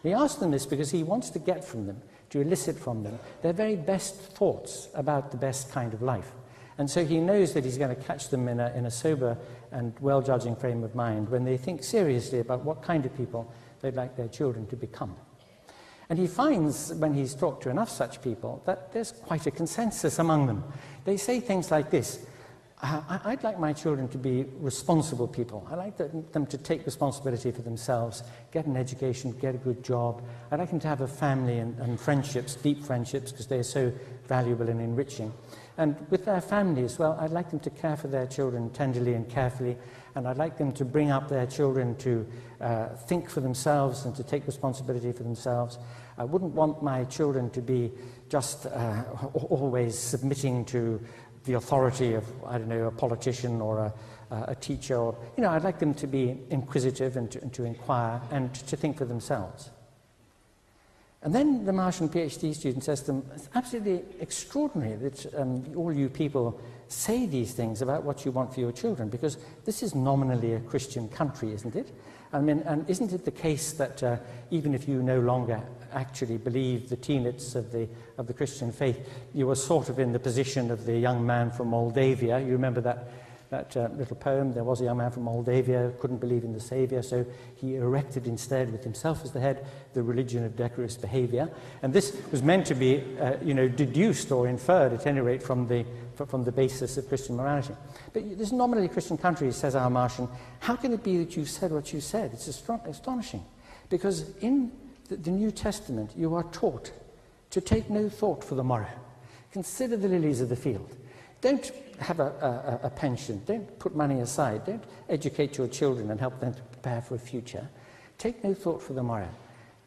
He asks them this because he wants to get from them, to elicit from them, their very best thoughts about the best kind of life. And so he knows that he's going to catch them in a sober and well-judging frame of mind when they think seriously about what kind of people they'd like their children to become. And he finds, when he's talked to enough such people, that there's quite a consensus among them. They say things like this: I'd like my children to be responsible people. I'd like them to take responsibility for themselves, get an education, get a good job. I'd like them to have a family and friendships, deep friendships, because they're so valuable and enriching. And with their family as well, I'd like them to care for their children tenderly and carefully, and I'd like them to bring up their children to think for themselves and to take responsibility for themselves. I wouldn't want my children to be just always submitting to the authority of, I don't know, a politician or a teacher. Or, I'd like them to be inquisitive and to inquire and to think for themselves. And then the Martian PhD student says to them, it's absolutely extraordinary that all you people say these things about what you want for your children, because this is nominally a Christian country, isn't it? I mean, and isn't it the case that even if you no longer actually believe the tenets of the Christian faith, you were sort of in the position of the young man from Moldavia? You remember that little poem? There was a young man from Moldavia, couldn't believe in the Saviour, so he erected instead, with himself as the head, the religion of decorous behaviour. And this was meant to be, deduced or inferred, at any rate, from the basis of Christian morality. But this nominally Christian country, says our Martian, how can it be that you said what you said? It's astonishing. Because in the New Testament, you are taught to take no thought for the morrow. Consider the lilies of the field. Don't have a pension. Don't put money aside. Don't educate your children and help them to prepare for a future. Take no thought for the morrow.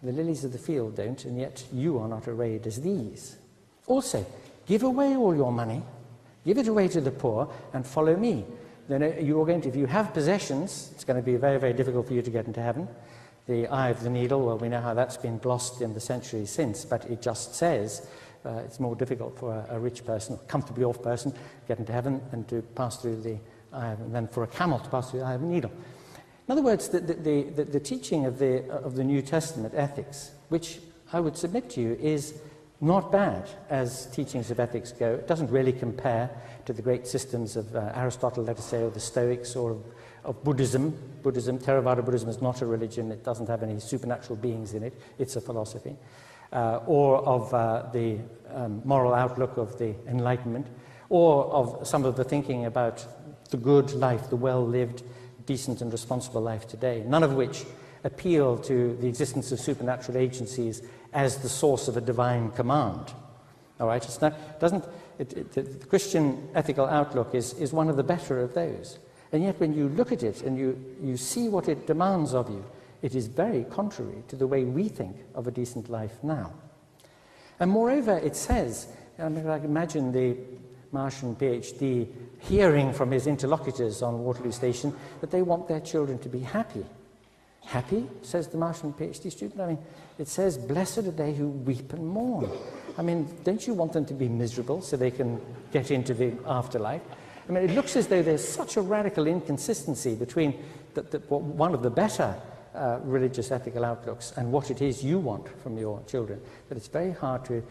The lilies of the field don't, and yet you are not arrayed as these. Also, give away all your money, give it away to the poor, and follow me. Then you are going to, if you have possessions, it's going to be very, very difficult for you to get into heaven. The eye of the needle, well, we know how that's been glossed in the centuries since, but it just says it's more difficult for a rich person, a comfortably off person, to get into heaven and to pass through the eye than for a camel to pass through the eye of a needle. In other words, the teaching of the New Testament ethics, which I would submit to you is not bad as teachings of ethics go. It doesn't really compare to the great systems of Aristotle, let us say, or the Stoics, or of Buddhism. Theravada Buddhism is not a religion. It doesn't have any supernatural beings in it. It's a philosophy. Or of the moral outlook of the Enlightenment, or of some of the thinking about the good life, the well-lived, decent and responsible life today, none of which appeal to the existence of supernatural agencies as the source of a divine command. All right, it's not, the Christian ethical outlook is one of the better of those. And yet when you look at it and you see what it demands of you, it is very contrary to the way we think of a decent life now. And moreover, it says, I mean, I can imagine the Martian PhD hearing from his interlocutors on Waterloo Station that they want their children to be happy. Happy, says the Martian PhD student. I mean, it says, blessed are they who weep and mourn. I mean, don't you want them to be miserable so they can get into the afterlife? I mean, it looks as though there's such a radical inconsistency between one of the better religious ethical outlooks and what it is you want from your children, that it's very hard to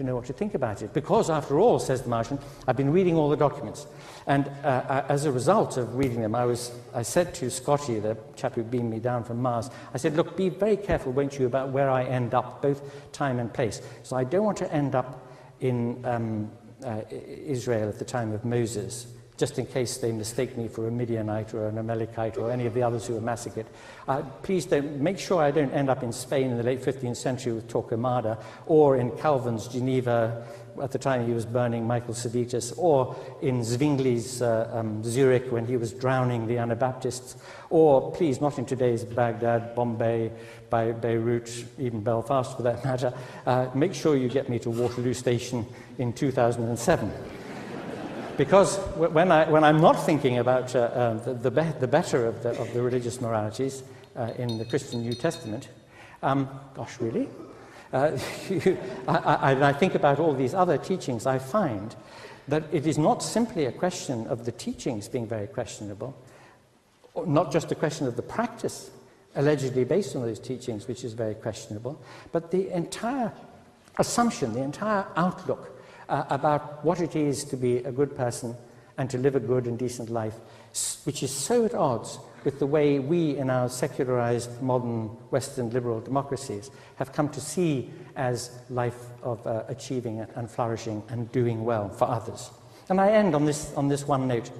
know what to think about it. Because, after all, says the Martian, I've been reading all the documents. And as a result of reading them, I said to Scotty, the chap who beamed me down from Mars, I said, look, be very careful, won't you, about where I end up, both time and place. So I don't want to end up in Israel at the time of Moses, just in case they mistake me for a Midianite or an Amalekite or any of the others who were massacred. Please don't, make sure I don't end up in Spain in the late 15th century with Torquemada, or in Calvin's Geneva at the time he was burning Michael Servetus, or in Zwingli's Zurich when he was drowning the Anabaptists, or please not in today's Baghdad, Bombay, Beirut, even Belfast for that matter. Make sure you get me to Waterloo Station in 2007. Because when I'm not thinking about the better of the religious moralities in the Christian New Testament, gosh, really? I think about all these other teachings, I find that it is not simply a question of the teachings being very questionable, or not just a question of the practice allegedly based on those teachings, which is very questionable, but the entire assumption, the entire outlook about what it is to be a good person and to live a good and decent life, which is so at odds with the way we in our secularized modern Western liberal democracies have come to see as life of achieving and flourishing and doing well for others. And I end on this one note.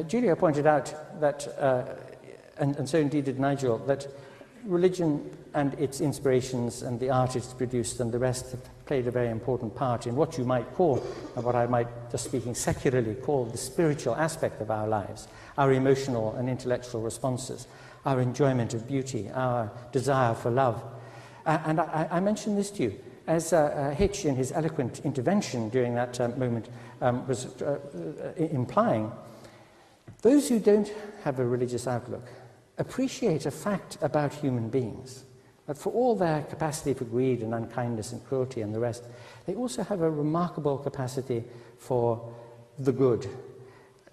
Julia pointed out that, and so indeed did Nigel, that religion and its inspirations and the art it's produced and the rest have played a very important part in what you might call, and what I might, just speaking secularly, call the spiritual aspect of our lives, our emotional and intellectual responses, our enjoyment of beauty, our desire for love. And I mention this to you, as Hitch, in his eloquent intervention during that moment, was implying, those who don't have a religious outlook appreciate a fact about human beings, that for all their capacity for greed and unkindness and cruelty and the rest, they also have a remarkable capacity for the good,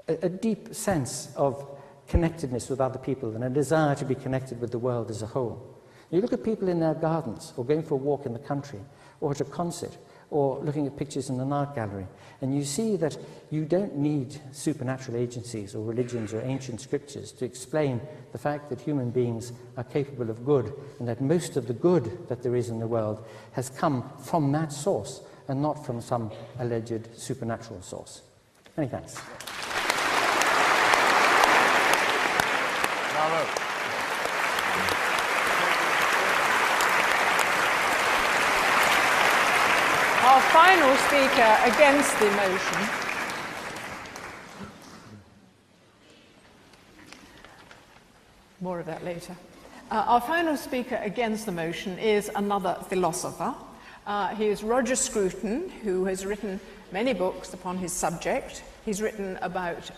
a deep sense of connectedness with other people and a desire to be connected with the world as a whole. You look at people in their gardens, or going for a walk in the country, or at a concert, or looking at pictures in an art gallery, and you see that you don't need supernatural agencies or religions or ancient scriptures to explain the fact that human beings are capable of good, and that most of the good that there is in the world has come from that source and not from some alleged supernatural source. Many thanks. Bravo. Our final speaker against the motion more of that later. Our final speaker against the motion is another philosopher. He is Roger Scruton, who has written many books upon his subject. He's written about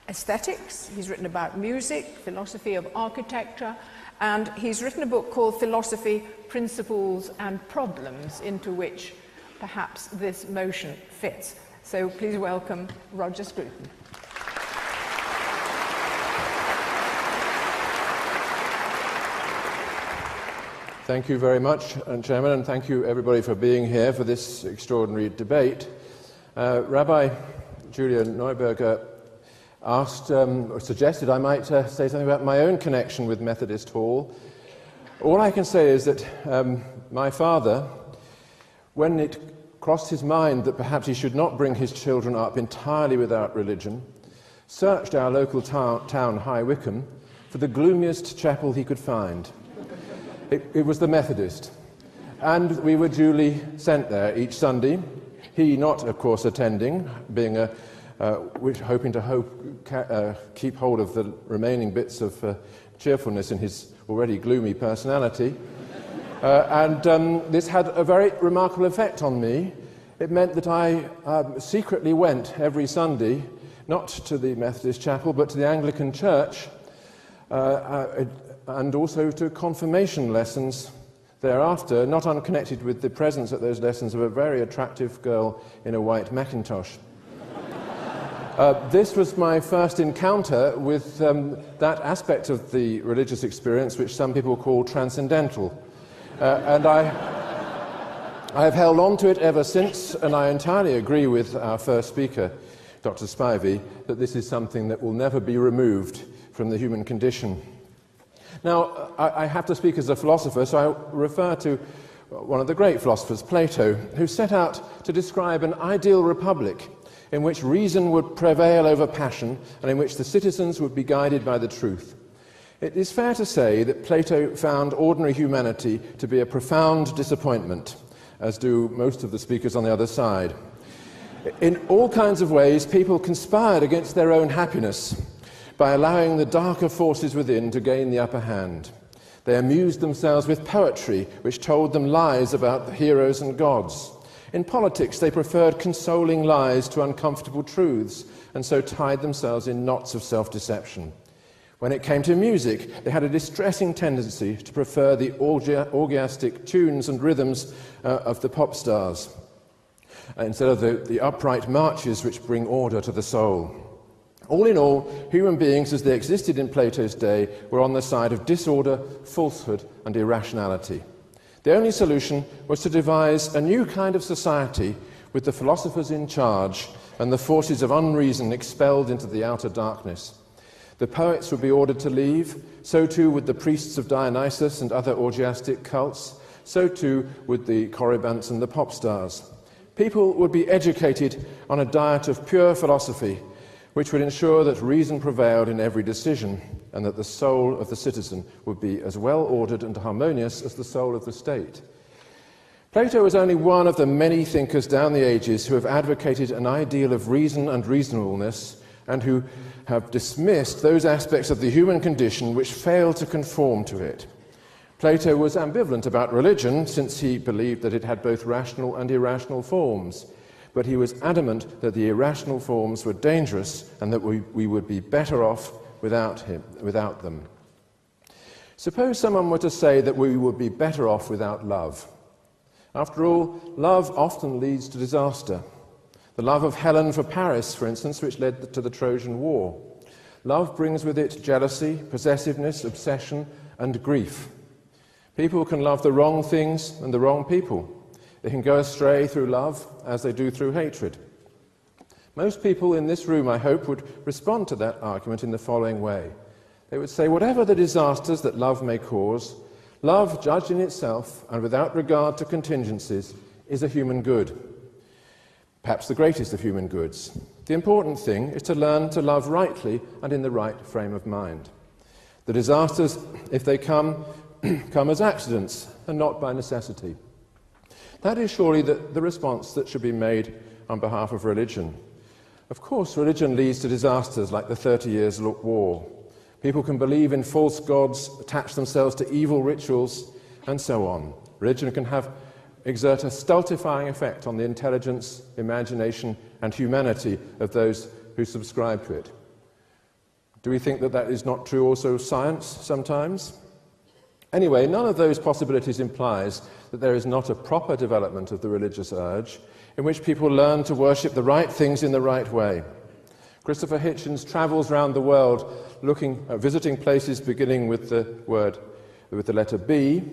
aesthetics, he's written about music, philosophy of architecture, and he's written a book called Philosophy, Principles and Problems, into which perhaps this motion fits. So please welcome Roger Scruton. Thank you very much, Chairman, and thank you everybody for being here for this extraordinary debate. Rabbi Julia Neuberger asked, or suggested I might say something about my own connection with Methodist Hall. All I can say is that my father, when it crossed his mind that perhaps he should not bring his children up entirely without religion, searched our local town, High Wycombe, for the gloomiest chapel he could find. It was the Methodist, and we were duly sent there each Sunday. He not, of course, attending, being hoping to keep hold of the remaining bits of cheerfulness in his already gloomy personality. This had a very remarkable effect on me. It meant that I secretly went every Sunday, not to the Methodist chapel, but to the Anglican church, and also to confirmation lessons thereafter, not unconnected with the presence at those lessons of a very attractive girl in a white Macintosh. This was my first encounter with that aspect of the religious experience which some people call transcendental. And I have held on to it ever since, and I entirely agree with our first speaker, Dr. Spivey, that this is something that will never be removed from the human condition. Now, I have to speak as a philosopher, so I refer to one of the great philosophers, Plato, who set out to describe an ideal republic in which reason would prevail over passion and in which the citizens would be guided by the truth. It is fair to say that Plato found ordinary humanity to be a profound disappointment, as do most of the speakers on the other side. In all kinds of ways, people conspired against their own happiness by allowing the darker forces within to gain the upper hand. They amused themselves with poetry, which told them lies about the heroes and gods. In politics, they preferred consoling lies to uncomfortable truths, and so tied themselves in knots of self-deception. When it came to music, they had a distressing tendency to prefer the orgiastic tunes and rhythms of the pop stars, instead of the upright marches which bring order to the soul. All in all, human beings as they existed in Plato's day were on the side of disorder, falsehood, and irrationality. The only solution was to devise a new kind of society with the philosophers in charge and the forces of unreason expelled into the outer darkness. The poets would be ordered to leave, so too would the priests of Dionysus and other orgiastic cults, so too would the Corybantes and the pop stars. People would be educated on a diet of pure philosophy, which would ensure that reason prevailed in every decision and that the soul of the citizen would be as well ordered and harmonious as the soul of the state. Plato is only one of the many thinkers down the ages who have advocated an ideal of reason and reasonableness and who have dismissed those aspects of the human condition which fail to conform to it. Plato was ambivalent about religion since he believed that it had both rational and irrational forms. But he was adamant that the irrational forms were dangerous and that we would be better off without them. Suppose someone were to say that we would be better off without love. After all, love often leads to disaster. The love of Helen for Paris, for instance, which led to the Trojan War. Love brings with it jealousy, possessiveness, obsession, and grief. People can love the wrong things and the wrong people. They can go astray through love as they do through hatred. Most people in this room, I hope, would respond to that argument in the following way. They would say, whatever the disasters that love may cause, love, judged in itself and without regard to contingencies, is a human good. Perhaps the greatest of human goods. The important thing is to learn to love rightly and in the right frame of mind. The disasters, if they come as accidents and not by necessity. That is surely the response that should be made on behalf of religion. Of course, religion leads to disasters like the 30 Years' War. People can believe in false gods, attach themselves to evil rituals, and so on. Religion can exert a stultifying effect on the intelligence, imagination, and humanity of those who subscribe to it. Do we think that that is not true also of science sometimes? Anyway, none of those possibilities implies that there is not a proper development of the religious urge in which people learn to worship the right things in the right way. Christopher Hitchens travels around the world visiting places beginning with the letter B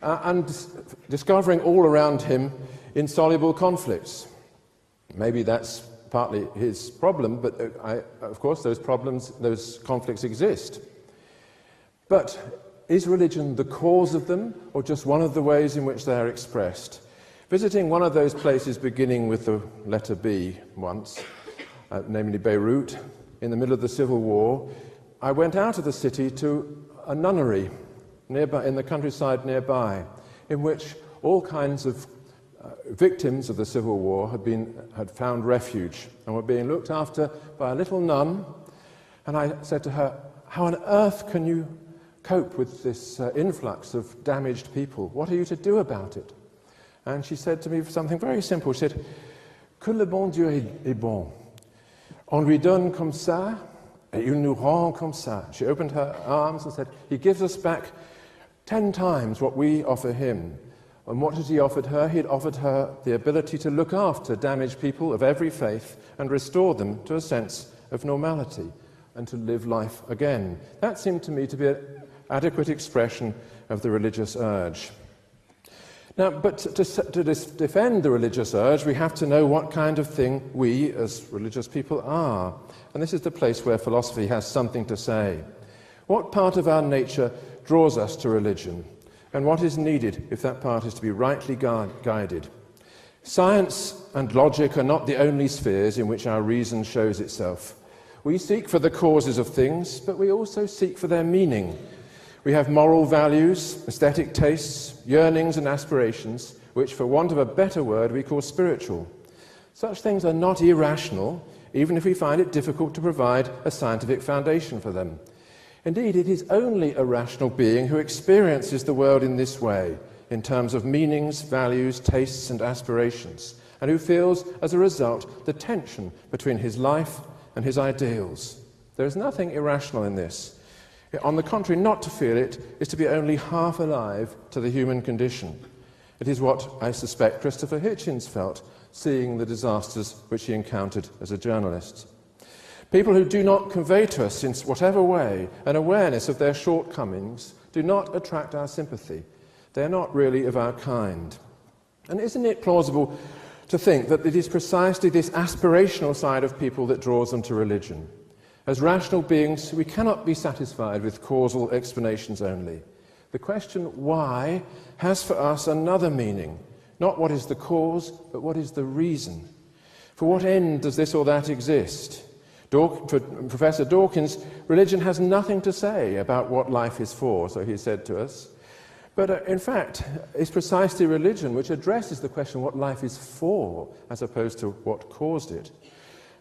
and discovering all around him insoluble conflicts. Maybe that's partly his problem, but of course those conflicts exist. But is religion the cause of them, or just one of the ways in which they are expressed? Visiting one of those places beginning with the letter B once, namely Beirut, in the middle of the Civil War, I went out of the city to a nunnery nearby, in the countryside nearby, in which all kinds of victims of the Civil War had found refuge and were being looked after by a little nun. And I said to her, how on earth can you cope with this influx of damaged people? What are you to do about it? And she said to me something very simple. She said, que le bon Dieu est bon. On lui donne comme ça, et il nous rend comme ça. She opened her arms and said, he gives us back 10 times what we offer him. And what had he offered her? He had offered her the ability to look after damaged people of every faith and restore them to a sense of normality and to live life again. That seemed to me to be an adequate expression of the religious urge. Now, but to defend the religious urge, we have to know what kind of thing we, as religious people, are. And this is the place where philosophy has something to say. What part of our nature draws us to religion? And what is needed if that part is to be rightly guided? Science and logic are not the only spheres in which our reason shows itself. We seek for the causes of things, but we also seek for their meaning. We have moral values, aesthetic tastes, yearnings and aspirations, which, for want of a better word, we call spiritual. Such things are not irrational, even if we find it difficult to provide a scientific foundation for them. Indeed, it is only a rational being who experiences the world in this way, in terms of meanings, values, tastes and aspirations, and who feels, as a result, the tension between his life and his ideals. There is nothing irrational in this. On the contrary, not to feel it is to be only half alive to the human condition. It is what I suspect Christopher Hitchens felt, seeing the disasters which he encountered as a journalist. People who do not convey to us, in whatever way, an awareness of their shortcomings do not attract our sympathy. They are not really of our kind. And isn't it plausible to think that it is precisely this aspirational side of people that draws them to religion? As rational beings, we cannot be satisfied with causal explanations only. The question why has for us another meaning. Not what is the cause, but what is the reason. For what end does this or that exist? For Professor Dawkins, religion has nothing to say about what life is for, so he said to us. But in fact, it's precisely religion which addresses the question what life is for, as opposed to what caused it.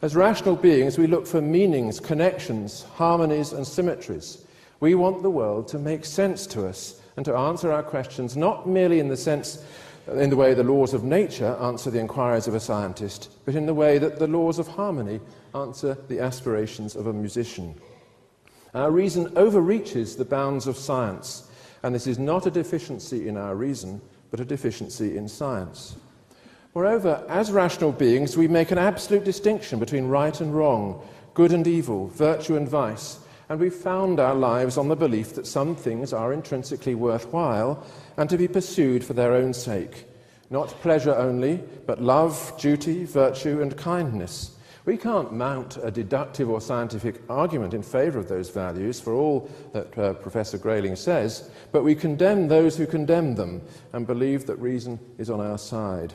As rational beings, we look for meanings, connections, harmonies and symmetries. We want the world to make sense to us and to answer our questions not merely in the way the laws of nature answer the inquiries of a scientist, but in the way that the laws of harmony answer the aspirations of a musician. Our reason overreaches the bounds of science, and this is not a deficiency in our reason, but a deficiency in science. Moreover, as rational beings, we make an absolute distinction between right and wrong, good and evil, virtue and vice, and we found our lives on the belief that some things are intrinsically worthwhile and to be pursued for their own sake. Not pleasure only, but love, duty, virtue and kindness. We can't mount a deductive or scientific argument in favour of those values, for all that Professor Grayling says, but we condemn those who condemn them and believe that reason is on our side.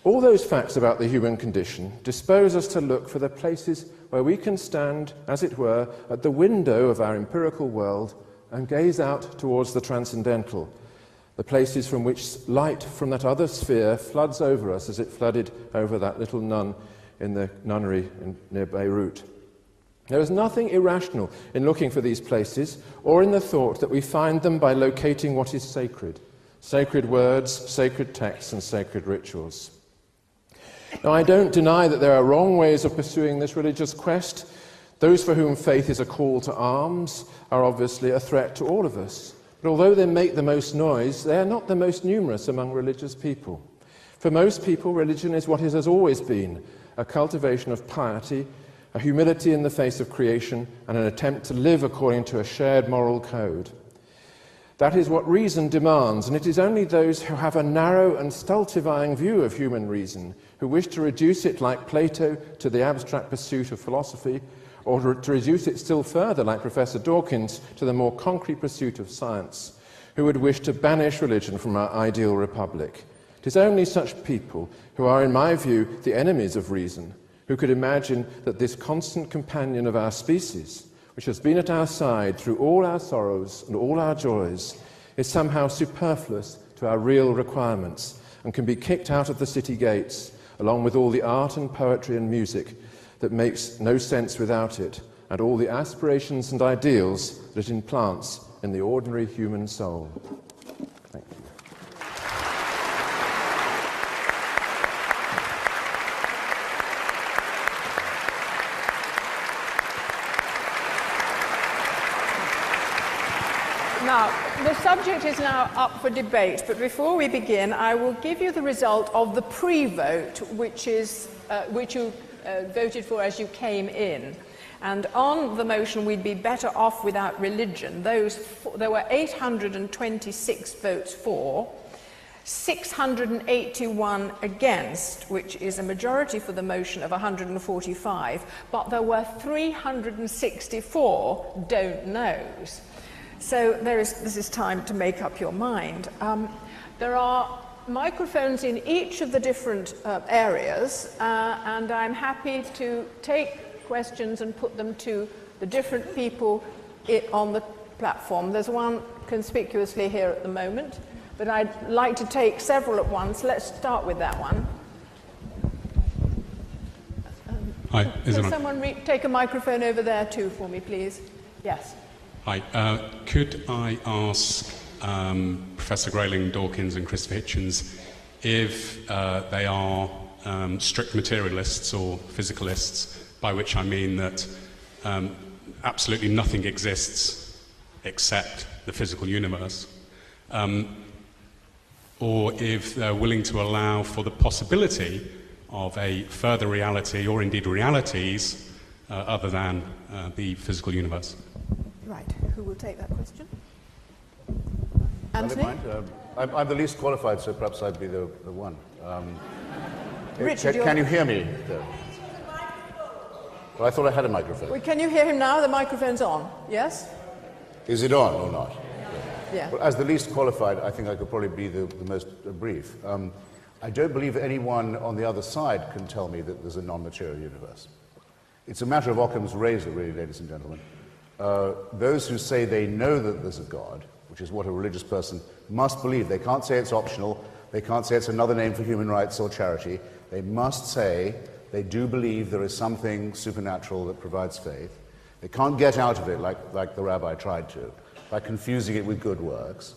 All those facts about the human condition dispose us to look for the places where we can stand, as it were, at the window of our empirical world and gaze out towards the transcendental, the places from which light from that other sphere floods over us as it flooded over that little nun in the nunnery near Beirut. There is nothing irrational in looking for these places or in the thought that we find them by locating what is sacred. Sacred words, sacred texts and sacred rituals. Now, I don't deny that there are wrong ways of pursuing this religious quest. Those for whom faith is a call to arms are obviously a threat to all of us. But although they make the most noise, they are not the most numerous among religious people. For most people, religion is what it has always been, a cultivation of piety, a humility in the face of creation, and an attempt to live according to a shared moral code. That is what reason demands, and it is only those who have a narrow and stultifying view of human reason, who wish to reduce it like Plato to the abstract pursuit of philosophy, or to reduce it still further like Professor Dawkins to the more concrete pursuit of science, who would wish to banish religion from our ideal republic. It is only such people who are, in my view, the enemies of reason, who could imagine that this constant companion of our species, which has been at our side through all our sorrows and all our joys, is somehow superfluous to our real requirements and can be kicked out of the city gates, along with all the art and poetry and music that makes no sense without it, and all the aspirations and ideals that it implants in the ordinary human soul. Thank you. Now, the subject is now up for debate, but before we begin, I will give you the result of the pre-vote, which you voted for as you came in. And on the motion, we'd be better off without religion. There were 826 votes for, 681 against, which is a majority for the motion of 145, but there were 364 don't knows. So this is time to make up your mind. There are microphones in each of the different areas, and I'm happy to take questions and put them to the different people on the platform. There's one conspicuously here at the moment, but I'd like to take several at once. Let's start with that one. Hi, Can someone take a microphone over there too for me, please? Yes. Hi, could I ask Professor Grayling, Dawkins and Christopher Hitchens if they are strict materialists or physicalists, by which I mean that absolutely nothing exists except the physical universe, or if they're willing to allow for the possibility of a further reality, or indeed realities, other than the physical universe. Right. Who will take that question? Anthony? I'm the least qualified, so perhaps I'd be the one. Richard, can you hear me? Well, I thought I had a microphone. Well, can you hear him now? The microphone's on. Yes? Is it on or not? Yeah. Well, as the least qualified, I think I could probably be the most brief. I don't believe anyone on the other side can tell me that there's a non-material universe. It's a matter of Occam's razor, really, ladies and gentlemen. Those who say they know that there's a God, which is what a religious person must believe. They can't say it's optional. They can't say it's another name for human rights or charity. They must say they do believe there is something supernatural that provides faith. They can't get out of it like the rabbi tried to, by confusing it with good works.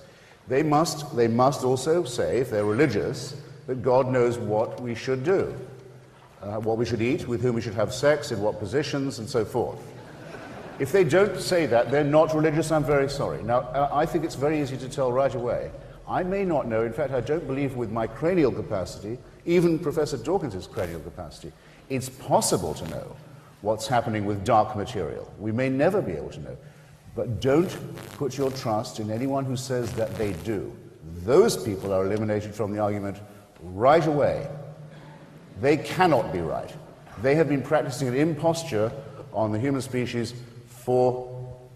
They must also say, if they're religious, that God knows what we should do, what we should eat, with whom we should have sex, in what positions, and so forth. If they don't say that, they're not religious. I'm very sorry. Now, I think it's very easy to tell right away. I may not know, in fact, I don't believe with my cranial capacity, even Professor Dawkins' cranial capacity, it's possible to know what's happening with dark material. We may never be able to know. But don't put your trust in anyone who says that they do. Those people are eliminated from the argument right away. They cannot be right. They have been practicing an imposture on the human species for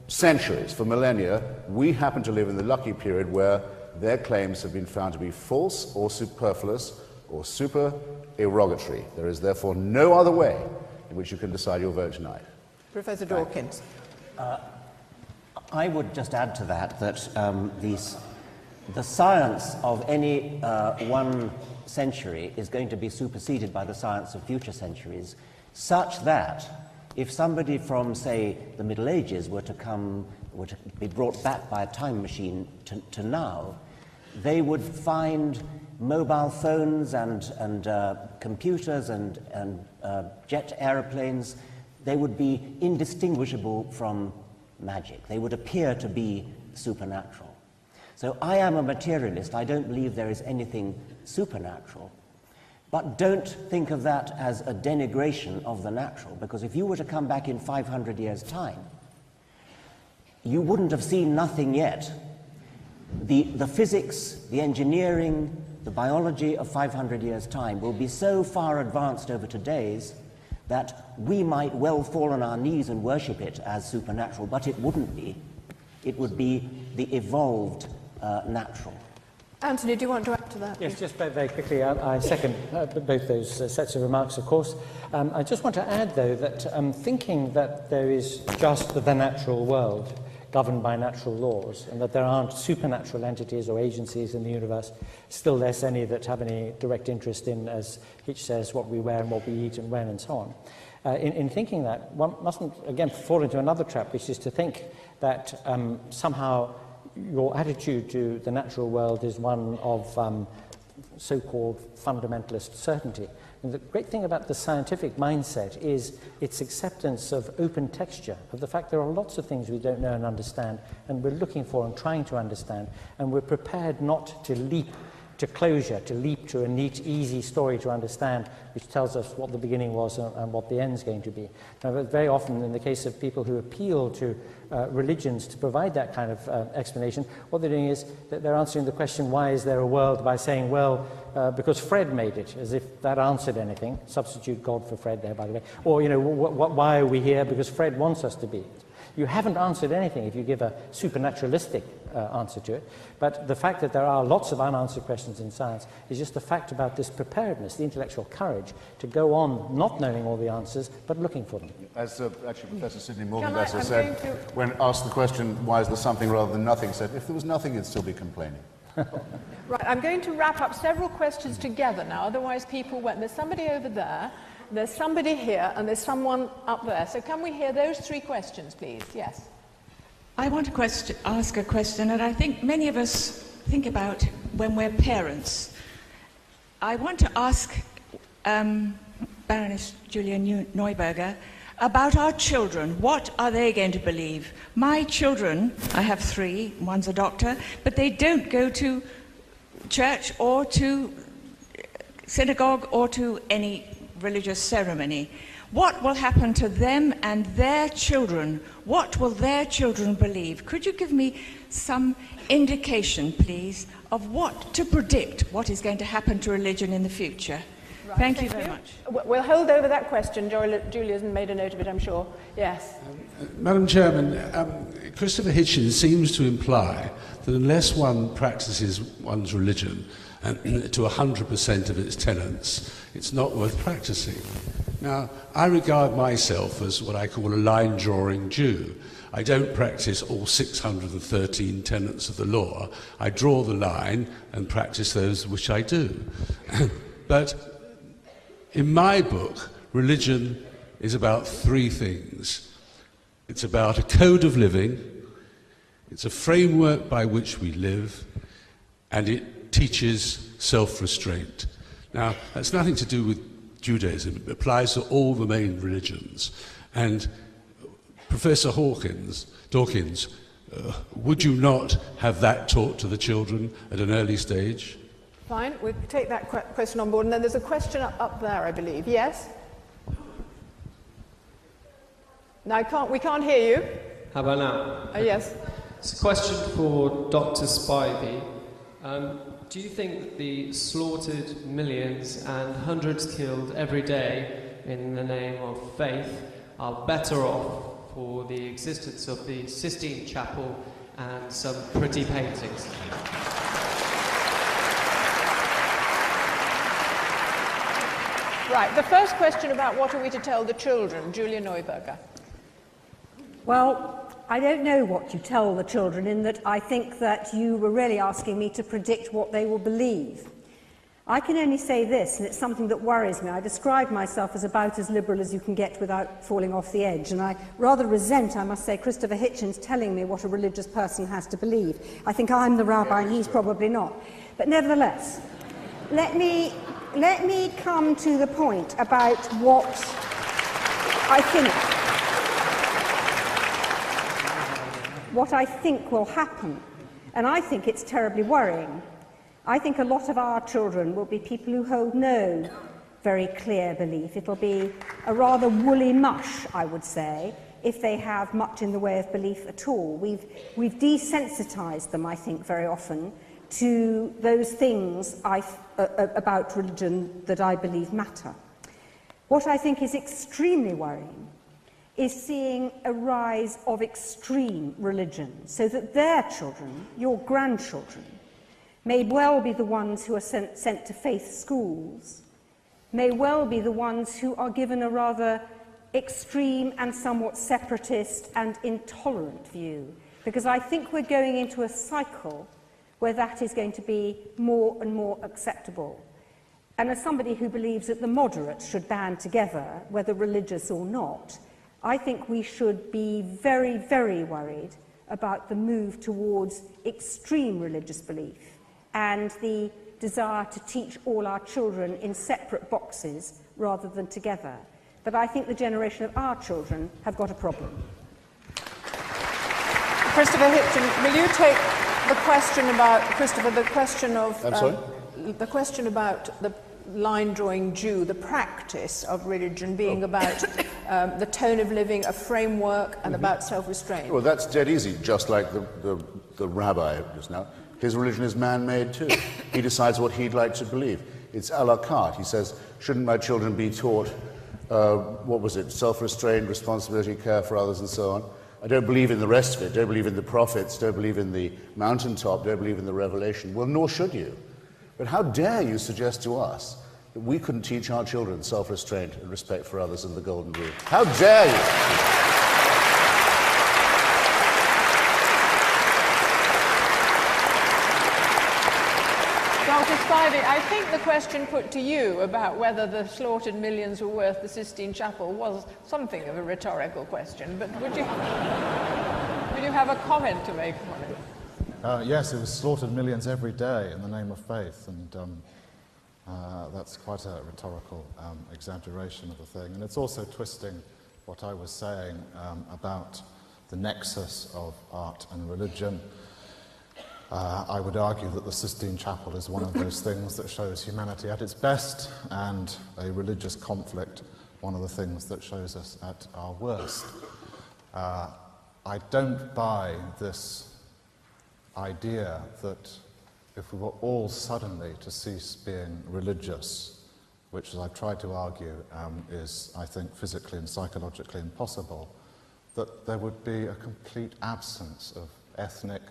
centuries, for millennia. We happen to live in the lucky period where their claims have been found to be false or superfluous or supererogatory. There is therefore no other way in which you can decide your vote tonight. Professor Dawkins. I would just add to that the science of any one century is going to be superseded by the science of future centuries, such that if somebody from, say, the Middle Ages were to be brought back by a time machine to now, they would find mobile phones and computers and jet aeroplanes. They would be indistinguishable from magic. They would appear to be supernatural. So I am a materialist. I don't believe there is anything supernatural. But don't think of that as a denigration of the natural, because if you were to come back in 500 years' time, you wouldn't have seen nothing yet. The physics, the engineering, the biology of 500 years' time will be so far advanced over today's that we might well fall on our knees and worship it as supernatural, but it wouldn't be. It would be the evolved natural. Anthony, do you want to add to that? Yes, just very quickly, I second both those sets of remarks, of course. I just want to add, though, that thinking that there is just the natural world governed by natural laws and that there aren't supernatural entities or agencies in the universe, still less any that have any direct interest in, as Hitch says, what we wear and what we eat and when and so on. In thinking that, one mustn't, again, fall into another trap, which is to think that somehow your attitude to the natural world is one of so-called fundamentalist certainty. And the great thing about the scientific mindset is its acceptance of open texture, of the fact there are lots of things we don't know and understand, and we're looking for and trying to understand, and we're prepared not to leap to closure, to leap to a neat, easy story to understand, which tells us what the beginning was and what the end's going to be. Now, very often, in the case of people who appeal to religions to provide that kind of explanation, what they're doing is that they're answering the question, why is there a world, by saying, well, because Fred made it, as if that answered anything. Substitute God for Fred there, by the way. Or, you know, why are we here? Because Fred wants us to be. You haven't answered anything if you give a supernaturalistic answer to it, but the fact that there are lots of unanswered questions in science is just the fact about this preparedness, the intellectual courage to go on not knowing all the answers, but looking for them. As actually Professor Sidney Morgenbesser said, when asked the question, why is there something rather than nothing, said, if there was nothing, you'd still be complaining. Right, I'm going to wrap up several questions together now, otherwise people won't. There's somebody over there, there's somebody here, and there's someone up there. So can we hear those three questions, please? Yes. I want to ask a question that I think many of us think about when we're parents. I want to ask Baroness Julia Neuberger about our children. What are they going to believe? My children, I have 3, one's a doctor, but they don't go to church or to synagogue or to any religious ceremony. What will happen to them and their children? What will their children believe? Could you give me some indication, please, of what to predict what is going to happen to religion in the future? Right, thank you very much. We'll hold over that question. Julia's made a note of it, I'm sure. Yes. Madam Chairman, Christopher Hitchens seems to imply that unless one practices one's religion to 100% of its tenets, it's not worth practicing. Now, I regard myself as what I call a line-drawing Jew. I don't practice all 613 tenets of the law. I draw the line and practice those which I do. But in my book, religion is about 3 things. It's about a code of living, it's a framework by which we live, and it teaches self-restraint. Now, that's nothing to do with Judaism. It applies to all the main religions. And Professor Dawkins, would you not have that taught to the children at an early stage? Fine, we'll take that question on board. And then there's a question up there, I believe. Yes? No, we can't hear you. How about now? Yes. It's a question for Dr. Spivey. Do you think that the slaughtered millions and hundreds killed every day in the name of faith are better off for the existence of the Sistine Chapel and some pretty paintings? Right, the first question about what are we to tell the children, Julia Neuberger. Well, I don't know what you tell the children, in that I think that you were really asking me to predict what they will believe. I can only say this, and it's something that worries me. I describe myself as about as liberal as you can get without falling off the edge, and I rather resent, I must say, Christopher Hitchens telling me what a religious person has to believe. I think I'm the rabbi and he's probably not. But nevertheless, let me come to the point about what I think will happen. And I think it's terribly worrying. I think a lot of our children will be people who hold no very clear belief. It'll be a rather woolly mush, I would say, if they have much in the way of belief at all. We've desensitized them, I think, very often to those things about religion that I believe matter. What I think is extremely worrying is seeing a rise of extreme religion, so that their children, your grandchildren, may well be the ones who are sent to faith schools, may well be the ones who are given a rather extreme and somewhat separatist and intolerant view, because I think we're going into a cycle where that is going to be more and more acceptable. And as somebody who believes that the moderates should band together, whether religious or not, I think we should be very, very worried about the move towards extreme religious belief and the desire to teach all our children in separate boxes rather than together. But I think the generation of our children have got a problem. Christopher Hitchens, will you take the question about, Christopher, the question of... I'm sorry? The question about the line-drawing Jew, the practice of religion being about the tone of living, a framework, and about self-restraint. Well, that's dead easy, just like the rabbi just now. His religion is man-made too. He decides what he'd like to believe. It's a la carte. He says, shouldn't my children be taught, self-restraint, responsibility, care for others, and so on? I don't believe in the rest of it, don't believe in the prophets, don't believe in the mountaintop, don't believe in the revelation. Well, nor should you. But how dare you suggest to us that we couldn't teach our children self-restraint and respect for others and the golden rule? How dare you? Dr. Spivey, I think the question put to you about whether the slaughtered millions were worth the Sistine Chapel was something of a rhetorical question, but would you have a comment to make on it? Yes, it was slaughtered millions every day in the name of faith, and that's quite a rhetorical exaggeration of the thing. And it's also twisting what I was saying about the nexus of art and religion. I would argue that the Sistine Chapel is one of those things that shows humanity at its best, and a religious conflict, one of the things that shows us at our worst. I don't buy this idea that if we were all suddenly to cease being religious, which, as I've tried to argue, is, I think, physically and psychologically impossible, that there would be a complete absence of ethnic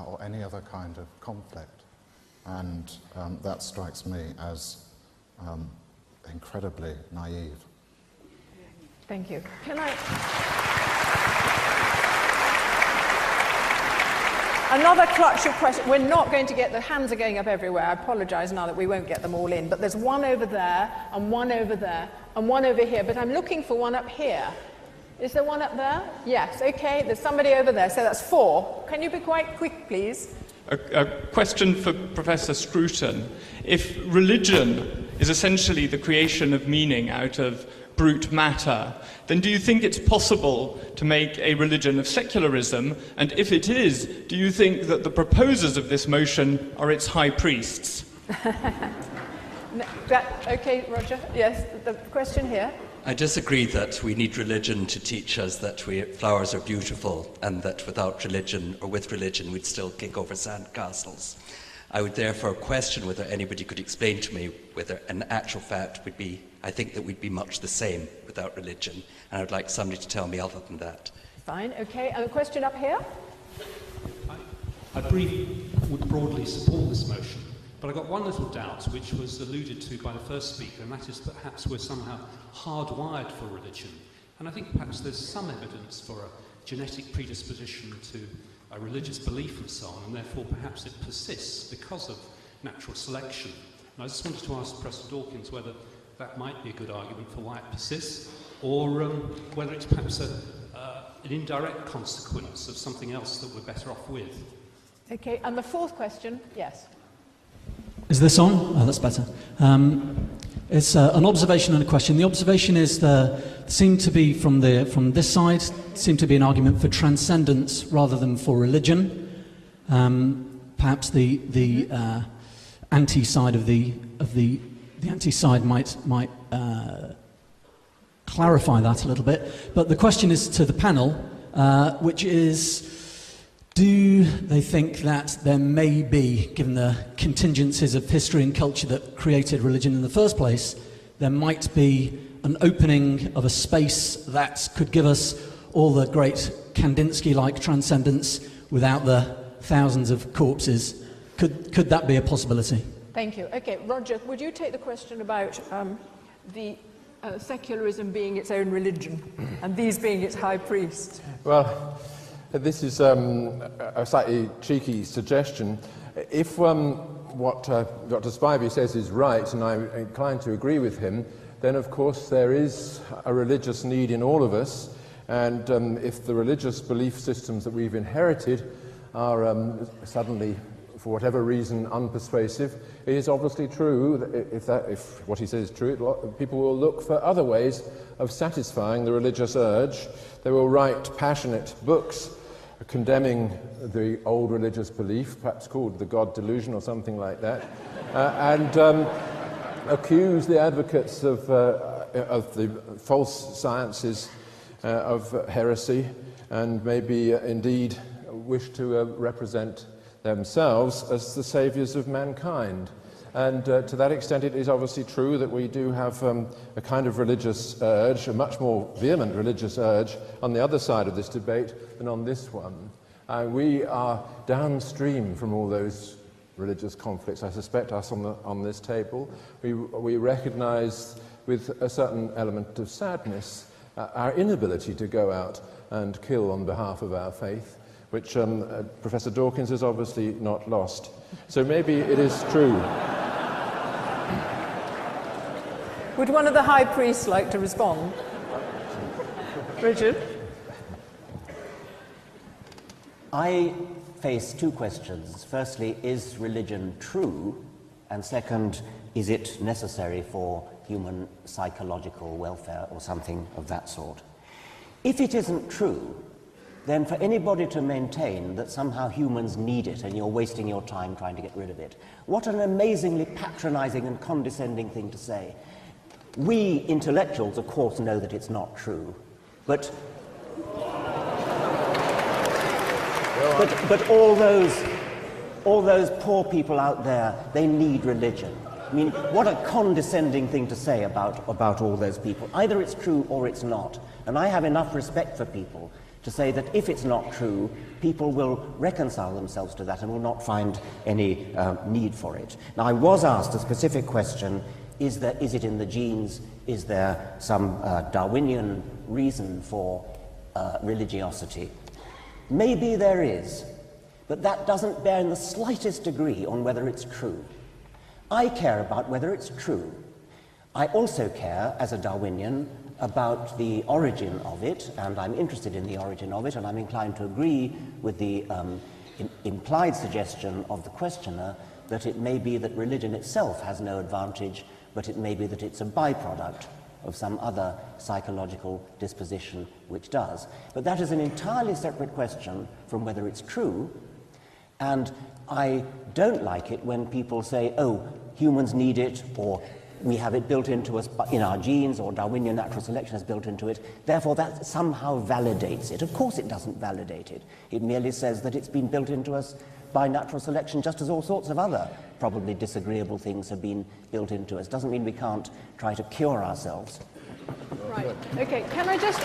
or any other kind of conflict. And that strikes me as incredibly naive. Thank you. Can I... Another clutch of questions. We're not going to get, the hands are going up everywhere. I apologise now that we won't get them all in, but there's one over there, and one over there, and one over here, but I'm looking for one up here. Is there one up there? Yes, okay, there's somebody over there, so that's 4. Can you be quite quick, please? A question for Professor Scruton. If religion is essentially the creation of meaning out of brute matter, then do you think it's possible to make a religion of secularism? And if it is, do you think that the proposers of this motion are its high priests? Okay, Roger, yes, the question here. I disagree that we need religion to teach us that flowers are beautiful, and that without religion, or with religion, we'd still kick over sandcastles. I would therefore question whether anybody could explain to me whether an actual fact would be, I think that we'd be much the same without religion, and I would like somebody to tell me other than that. Fine, okay, and a question up here? I would broadly support this motion. But I got one little doubt, which was alluded to by the first speaker, and that is that perhaps we're somehow hardwired for religion. And I think perhaps there's some evidence for a genetic predisposition to a religious belief and so on, and therefore perhaps it persists because of natural selection. And I just wanted to ask Professor Dawkins whether that might be a good argument for why it persists, or whether it's perhaps an indirect consequence of something else that we're better off with. Okay, and the 4th question, yes. Is this on? Oh, that's better. It's an observation and a question. The observation is seemed to be from this side seemed to be an argument for transcendence rather than for religion. Perhaps the anti-side of the anti-side might clarify that a little bit. But the question is to the panel, which is: do they think that there may be, given the contingencies of history and culture that created religion in the first place, there might be an opening of a space that could give us all the great Kandinsky-like transcendence without the thousands of corpses? Could that be a possibility? Thank you. Okay, Roger, would you take the question about the secularism being its own religion and these being its high priests? Well, this is a slightly cheeky suggestion. If what Dr. Spivey says is right, and I'm inclined to agree with him, then of course there is a religious need in all of us, and if the religious belief systems that we've inherited are suddenly, for whatever reason, unpersuasive, it is obviously true that if what he says is true, people will look for other ways of satisfying the religious urge. They will write passionate books condemning the old religious belief, perhaps called the God delusion or something like that, and accuse the advocates of the false sciences of heresy, and maybe indeed wish to represent themselves as the saviours of mankind. And to that extent, it is obviously true that we do have a kind of religious urge, a much more vehement religious urge, on the other side of this debate than on this one. We are downstream from all those religious conflicts. I suspect us on this table. We recognise with a certain element of sadness our inability to go out and kill on behalf of our faith, which Professor Dawkins has obviously not lost. So maybe it is true. Would one of the high priests like to respond? Richard? I face two questions. Firstly, is religion true? And second, is it necessary for human psychological welfare or something of that sort? If it isn't true, then for anybody to maintain that somehow humans need it and you're wasting your time trying to get rid of it, what an amazingly patronizing and condescending thing to say. We intellectuals, of course, know that it's not true, but all those poor people out there, they need religion. I mean, what a condescending thing to say about all those people. Either it's true or it's not. And I have enough respect for people to say that if it's not true, people will reconcile themselves to that and will not find any need for it. Now, I was asked a specific question, is it in the genes? Is there some Darwinian reason for religiosity? Maybe there is, but that doesn't bear in the slightest degree on whether it's true. I care about whether it's true. I also care, as a Darwinian, about the origin of it, and I'm interested in the origin of it, and I'm inclined to agree with the implied suggestion of the questioner that it may be that religion itself has no advantage, but it may be that it's a byproduct of some other psychological disposition which does. But that is an entirely separate question from whether it's true, and I don't like it when people say, oh, humans need it, or we have it built into us in our genes, or Darwinian natural selection is built into it, therefore that somehow validates it. Of course it doesn't validate it. It merely says that it's been built into us by natural selection, just as all sorts of other probably disagreeable things have been built into us. Doesn't mean we can't try to cure ourselves. Right. Okay, can I just...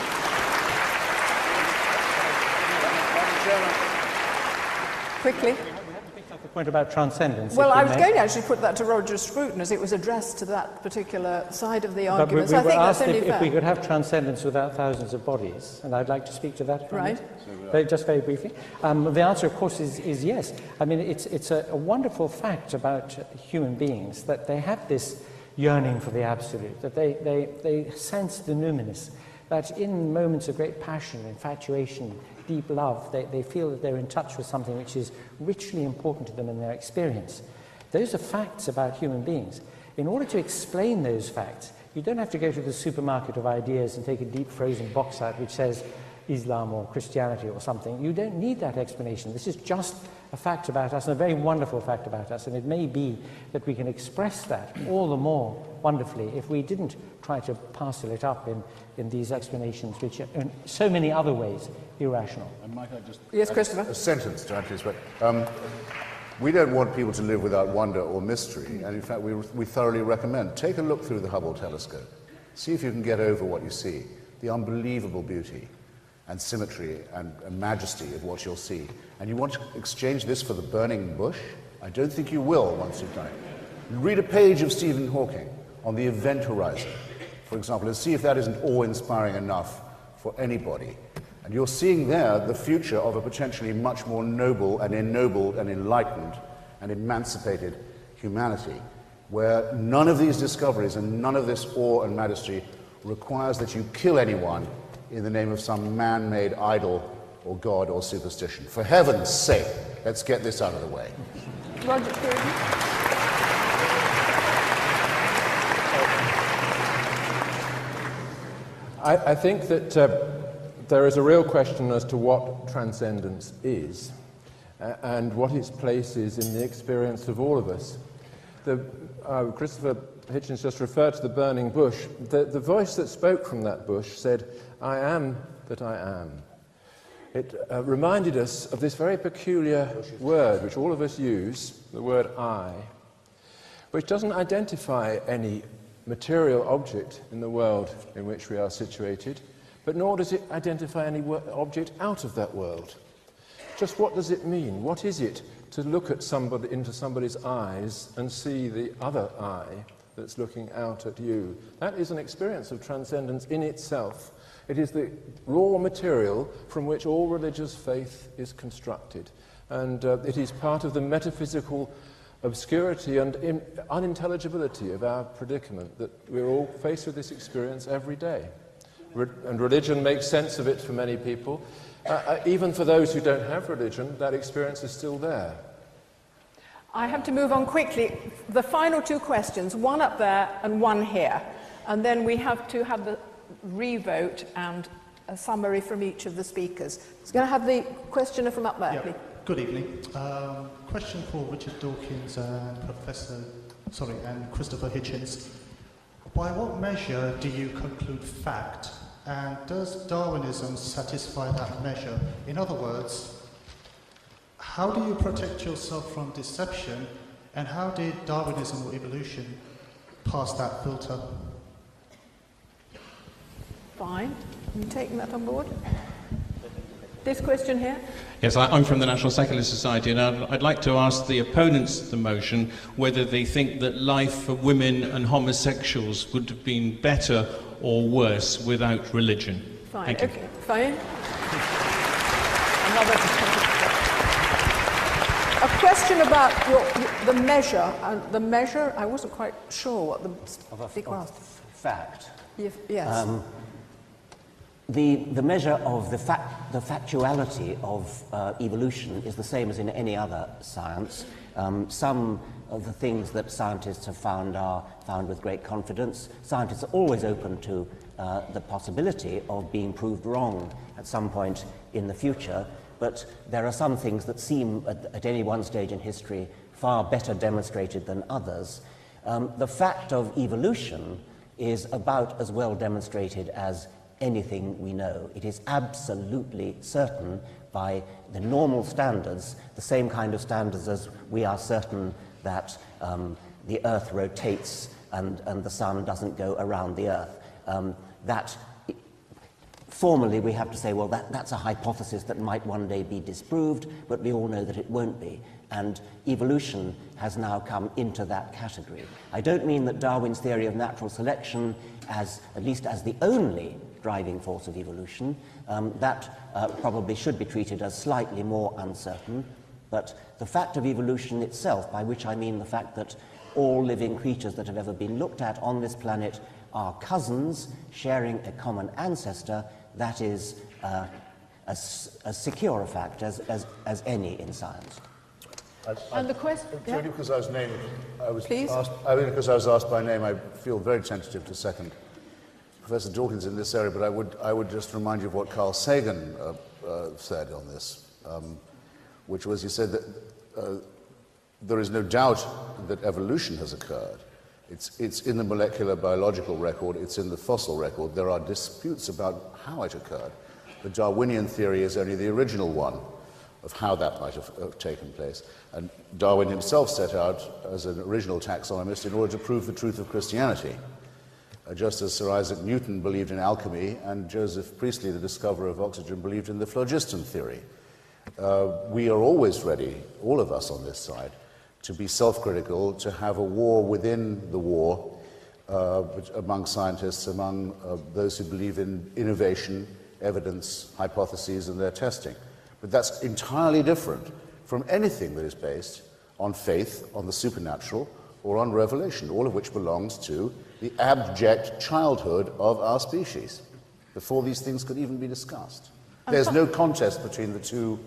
Quickly. The point about transcendence. Well, I was going to actually put that to Roger Scruton as it was addressed to that particular side of the argument. But we were asked if we could have transcendence without thousands of bodies, and I'd like to speak to that. Right. Just very briefly. The answer, of course, is yes. I mean, it's a wonderful fact about human beings that they have this yearning for the absolute, that they sense the numinous, that in moments of great passion, infatuation, deep love, they feel that they're in touch with something which is richly important to them in their experience. Those are facts about human beings. In order to explain those facts, you don't have to go to the supermarket of ideas and take a deep frozen box out which says Islam or Christianity or something. You don't need that explanation. This is just a fact about us, and a very wonderful fact about us, and it may be that we can express that all the more wonderfully if we didn't try to parcel it up in these explanations, which are in so many other ways irrational. And might I just yes, Christopher? A sentence to Anthony's question. We don't want people to live without wonder or mystery, and in fact we thoroughly recommend, take a look through the Hubble telescope. See if you can get over what you see, the unbelievable beauty and symmetry and majesty of what you'll see. And you want to exchange this for the burning bush? I don't think you will once you've done it. Read a page of Stephen Hawking on the event horizon, for example, and see if that isn't awe-inspiring enough for anybody. And you're seeing there the future of a potentially much more noble and ennobled and enlightened and emancipated humanity, where none of these discoveries and none of this awe and majesty requires that you kill anyone in the name of some man-made idol or god or superstition. For heaven's sake, let's get this out of the way. Roger, I think that there is a real question as to what transcendence is and what its place is in the experience of all of us. Christopher Hitchens just referred to the burning bush. The voice that spoke from that bush said, "I am that I am." It reminded us of this very peculiar word which all of us use, the word I, which doesn't identify any material object in the world in which we are situated, but nor does it identify any object out of that world. Just what does it mean? What is it to look at somebody, into somebody's eyes and see the other eye that's looking out at you? That is an experience of transcendence in itself. It is the raw material from which all religious faith is constructed. And it is part of the metaphysical obscurity and unintelligibility of our predicament, that we're all faced with this experience every day. And religion makes sense of it for many people. Even for those who don't have religion, that experience is still there. I have to move on quickly. The final two questions, one up there and one here. And then we have to have the revote and a summary from each of the speakers. It's going to have the questioner from up there, please. Good evening. Question for Richard Dawkins and and Christopher Hitchens. By what measure do you conclude fact, and does Darwinism satisfy that measure? In other words, how do you protect yourself from deception, and how did Darwinism or evolution pass that filter? Fine. Are you taking that on board? This question here? Yes, I'm from the National Secular Society, and I'd like to ask the opponents of the motion whether they think that life for women and homosexuals would have been better or worse without religion. Fine. Thank you. Okay. Fine. A question about the measure. The measure, I wasn't quite sure what the speaker asked. Fact. Yes. The measure of the factuality of evolution is the same as in any other science. Some of the things that scientists have found are found with great confidence. Scientists are always open to the possibility of being proved wrong at some point in the future, but there are some things that seem at any one stage in history far better demonstrated than others. The fact of evolution is about as well demonstrated as anything we know. It is absolutely certain by the normal standards, the same kind of standards as we are certain that the Earth rotates and the Sun doesn't go around the Earth. Formally we have to say, well, that's a hypothesis that might one day be disproved, but we all know that it won't be. And evolution has now come into that category. I don't mean that Darwin's theory of natural selection, at least as the only driving force of evolution, that probably should be treated as slightly more uncertain, but the fact of evolution itself, by which I mean the fact that all living creatures that have ever been looked at on this planet are cousins sharing a common ancestor, that is as secure a fact as any in science. And the question... Only because I was named, Please? Because I was asked by name, I feel very tentative to second Professor Dawkins in this area, but I would just remind you of what Carl Sagan said on this, which was, he said that there is no doubt that evolution has occurred. It's in the molecular biological record, it's in the fossil record. There are disputes about how it occurred. The Darwinian theory is only the original one of how that might have taken place. And Darwin himself set out as an original taxonomist in order to prove the truth of Christianity. Just as Sir Isaac Newton believed in alchemy and Joseph Priestley, the discoverer of oxygen, believed in the phlogiston theory. We are always ready, all of us on this side, to be self-critical, to have a war within the war among scientists, among those who believe in innovation, evidence, hypotheses, and their testing. But that's entirely different from anything that is based on faith, on the supernatural, or on revelation, all of which belongs to the abject childhood of our species, before these things could even be discussed. There's no contest between the two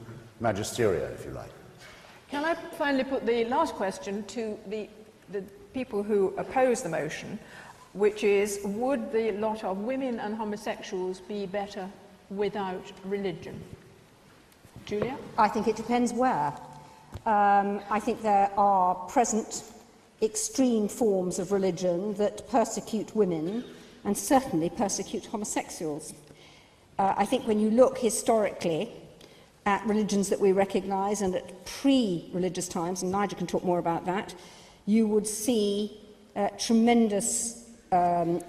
magisteria, if you like. Can I finally put the last question to the people who oppose the motion, which is, would the lot of women and homosexuals be better without religion? Julia? I think it depends where. I think there are present extreme forms of religion that persecute women and certainly persecute homosexuals. I think when you look historically at religions that we recognise and at pre-religious times, and Nigel can talk more about that, you would see tremendous bad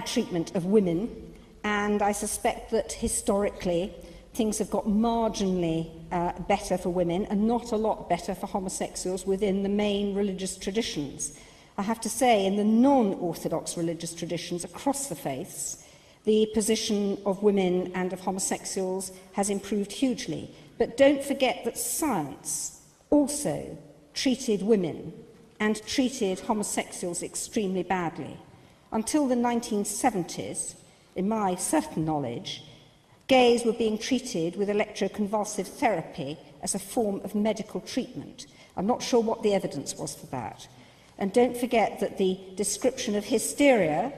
treatment of women, and I suspect that historically things have got marginally better for women and not a lot better for homosexuals within the main religious traditions. I have to say, in the non-orthodox religious traditions across the faiths, the position of women and of homosexuals has improved hugely. But don't forget that science also treated women and treated homosexuals extremely badly. Until the 1970s, in my certain knowledge, gays were being treated with electroconvulsive therapy as a form of medical treatment. I'm not sure what the evidence was for that. And don't forget that the description of hysteria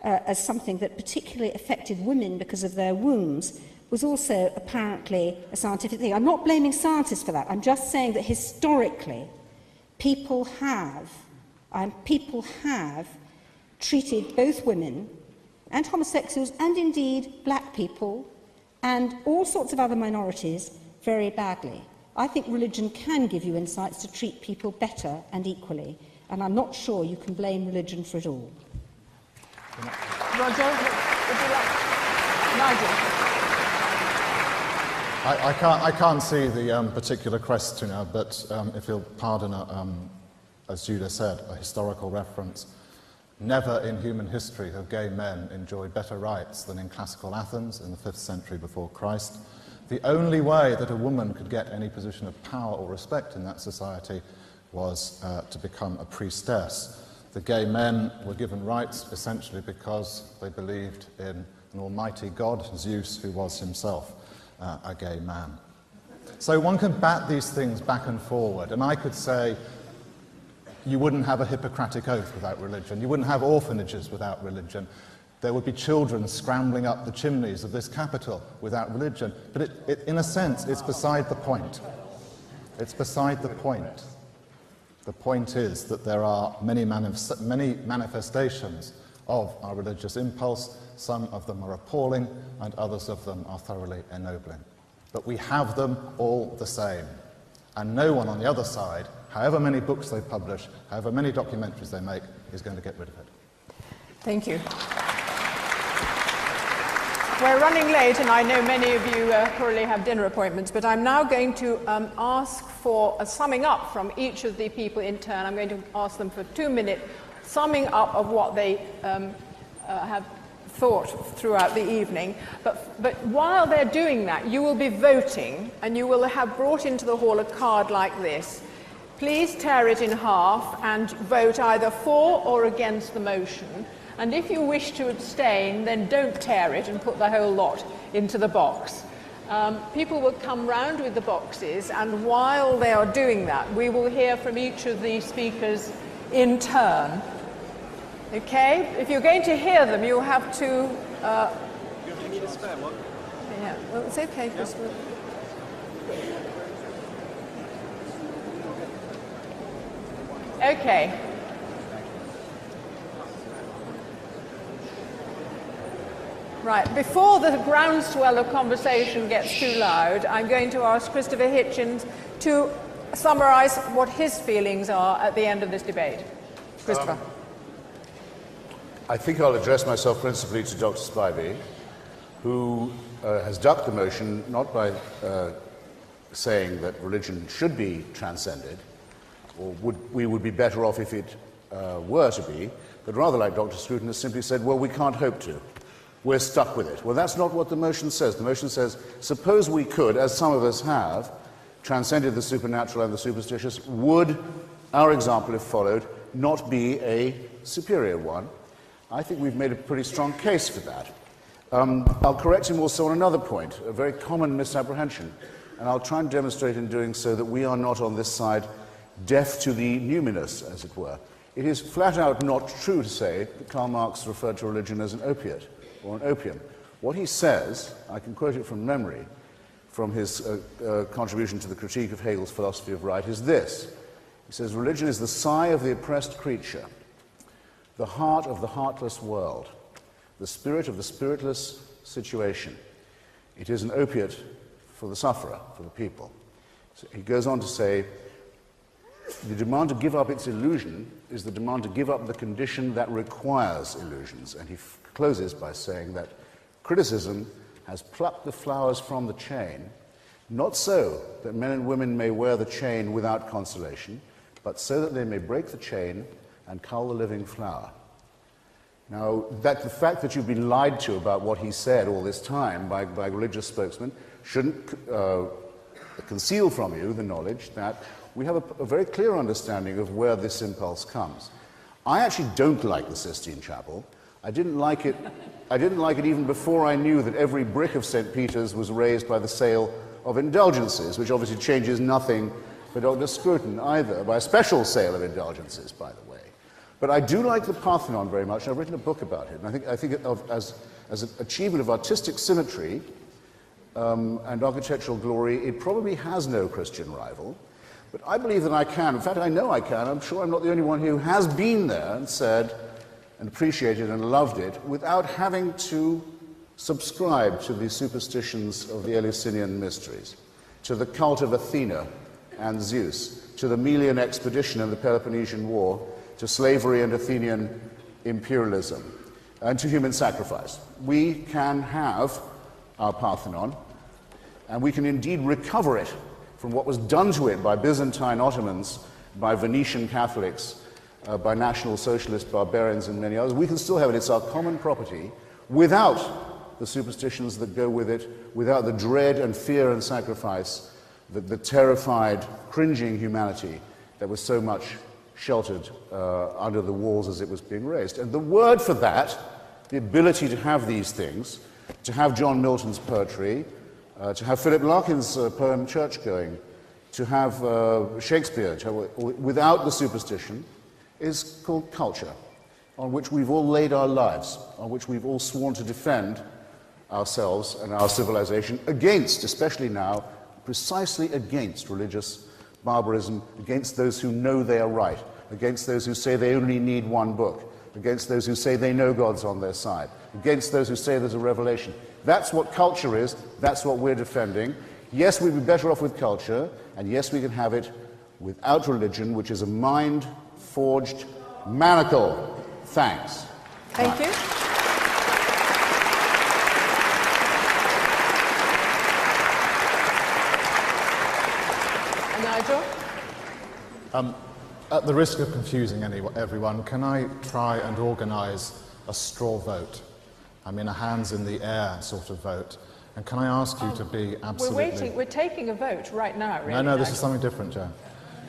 as something that particularly affected women because of their wombs was also apparently a scientific thing. I'm not blaming scientists for that. I'm just saying that historically people have treated both women and homosexuals and indeed black people and all sorts of other minorities very badly. I think religion can give you insights to treat people better and equally, and I'm not sure you can blame religion for it all. Roger, would you like? Nigel. I can't see the particular questioner, but if you'll pardon, as Judah said, a historical reference. Never in human history have gay men enjoyed better rights than in classical Athens in the 5th century before Christ. The only way that a woman could get any position of power or respect in that society was to become a priestess. The gay men were given rights essentially because they believed in an almighty god, Zeus, who was himself a gay man. So one can bat these things back and forward, and I could say you wouldn't have a Hippocratic oath without religion. You wouldn't have orphanages without religion. There would be children scrambling up the chimneys of this capital without religion. But in a sense, it's beside the point. It's beside the point. The point is that there are many manifestations of our religious impulse. Some of them are appalling, and others of them are thoroughly ennobling. But we have them all the same. And no one on the other side, however many books they publish, however many documentaries they make, is going to get rid of it. Thank you. We're running late, and I know many of you probably have dinner appointments, but I'm now going to ask for a summing up from each of the people in turn. I'm going to ask them for 2-minute summing up of what they have thought throughout the evening. But while they're doing that, you will be voting, and you will have brought into the hall a card like this. Please tear it in half and vote either for or against the motion. And if you wish to abstain, then don't tear it and put the whole lot into the box. People will come round with the boxes, and while they are doing that, we will hear from each of the speakers in turn. Okay? If you're going to hear them, you'll have to... You need a spare one? Yeah, well, it's okay, Chris. Okay. Right, before the groundswell of conversation gets too loud, I'm going to ask Christopher Hitchens to summarise what his feelings are at the end of this debate. Christopher. I think I'll address myself principally to Dr. Spivey, who has ducked the motion not by saying that religion should be transcended, or we would be better off if it were to be, but rather like Dr. Scruton has simply said, well, we can't hope to. We're stuck with it. Well, that's not what the motion says. The motion says, suppose we could, as some of us have, transcended the supernatural and the superstitious, would our example, if followed, not be a superior one? I think we've made a pretty strong case for that. I'll correct him also on another point, a very common misapprehension, and I'll try and demonstrate in doing so that we are not on this side deaf to the numinous, as it were. It is flat out not true to say that Karl Marx referred to religion as an opiate or an opium. What he says, I can quote it from memory, from his contribution to the critique of Hegel's philosophy of right, is this. He says, religion is the sigh of the oppressed creature, the heart of the heartless world, the spirit of the spiritless situation. It is an opiate for the sufferer, for the people. So he goes on to say, the demand to give up its illusion is the demand to give up the condition that requires illusions. And he closes by saying that criticism has plucked the flowers from the chain, not so that men and women may wear the chain without consolation, but so that they may break the chain and cull the living flower. Now, the fact that you've been lied to about what he said all this time by religious spokesmen shouldn't conceal from you the knowledge that we have a very clear understanding of where this impulse comes. I actually don't like the Sistine Chapel. I didn't like it even before I knew that every brick of St. Peter's was raised by the sale of indulgences, which obviously changes nothing for Dr. Scruton either, by a special sale of indulgences, by the way. But I do like the Parthenon very much, and I've written a book about it. And I think as an achievement of artistic symmetry and architectural glory, it probably has no Christian rival. But I believe that I can. In fact, I know I can. I'm sure I'm not the only one who has been there and said and appreciated and loved it without having to subscribe to the superstitions of the Eleusinian mysteries, to the cult of Athena and Zeus, to the Melian expedition and the Peloponnesian War, to slavery and Athenian imperialism, and to human sacrifice. We can have our Parthenon, and we can indeed recover it from what was done to it by Byzantine Ottomans, by Venetian Catholics, by National Socialist barbarians and many others. We can still have it. It's our common property without the superstitions that go with it, without the dread and fear and sacrifice, the terrified, cringing humanity that was so much sheltered under the walls as it was being raised. And the word for that, the ability to have these things, to have John Milton's poetry, to have Philip Larkin's poem Church-Going, to have Shakespeare, without the superstition, is called culture, on which we've all laid our lives, on which we've all sworn to defend ourselves and our civilization against, especially now, precisely against religious barbarism, against those who know they are right, against those who say they only need one book, against those who say they know God's on their side, against those who say there's a revelation. That's what culture is. That's what we're defending. Yes, we'd be better off with culture, and yes, we can have it without religion, which is a mind-forged manacle. Thanks. Thank you. Nigel? At the risk of confusing everyone, can I try and organise a straw vote? I mean, a hands in the air sort of vote. And can I ask you to be absolutely... We're taking a vote right now, really. No, this is something different, Joan.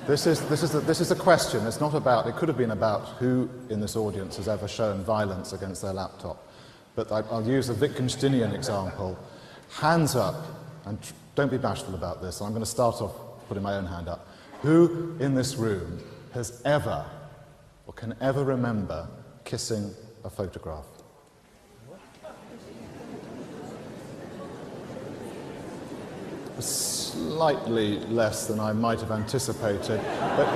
This is a question. It's not about... It could have been about who in this audience has ever shown violence against their laptop. But I'll use a Wittgensteinian example. Hands up, and don't be bashful about this. I'm going to start off putting my own hand up. Who in this room has ever, or can ever remember, kissing a photograph? Slightly less than I might have anticipated, but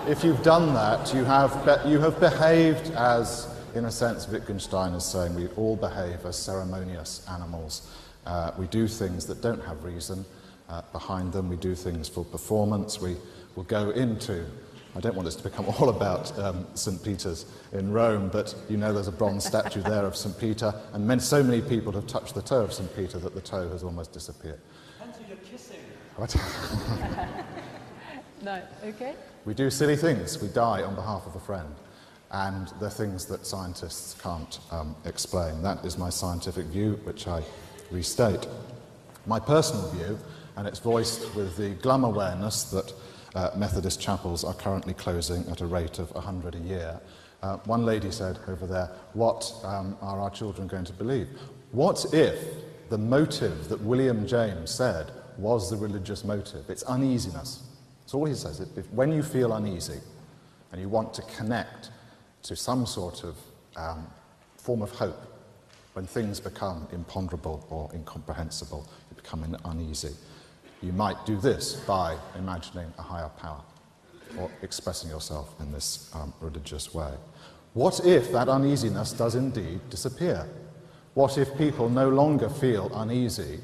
if you've done that, you have behaved as, in a sense, Wittgenstein is saying, we all behave as ceremonious animals. We do things that don't have reason behind them. We do things for performance. We will go into... I don't want this to become all about St. Peter's in Rome, but you know there's a bronze statue there of St. Peter, and so many people have touched the toe of St. Peter that the toe has almost disappeared. Depends who you're kissing. What? No, okay. We do silly things. We die on behalf of a friend, and they're things that scientists can't explain. That is my scientific view, which I restate. My personal view, and it's voiced with the glum awareness that Methodist chapels are currently closing at a rate of 100 a year. One lady said over there, what are our children going to believe? What if the motive that William James said was the religious motive? It's uneasiness. That's all he says. When you feel uneasy and you want to connect to some sort of form of hope, when things become imponderable or incomprehensible, you become uneasy. You might do this by imagining a higher power or expressing yourself in this religious way. What if that uneasiness does indeed disappear? What if people no longer feel uneasy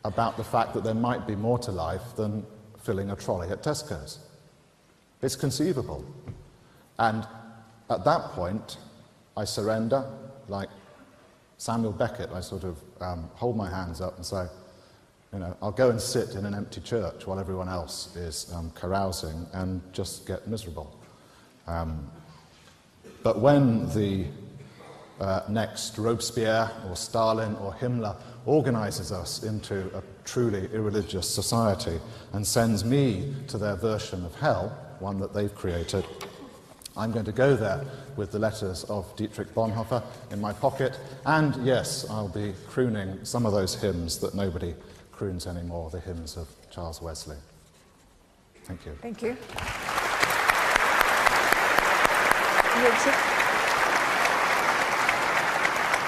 about the fact that there might be more to life than filling a trolley at Tesco's. It's conceivable. And at that point, I surrender, like Samuel Beckett. I sort of hold my hands up and say, you know, I'll go and sit in an empty church while everyone else is carousing and just get miserable. But when the next Robespierre or Stalin or Himmler organizes us into a truly irreligious society and sends me to their version of hell, one that they've created, I'm going to go there with the letters of Dietrich Bonhoeffer in my pocket, and yes, I'll be crooning some of those hymns that nobody croons anymore, the hymns of Charles Wesley. Thank you. Thank you. Richard.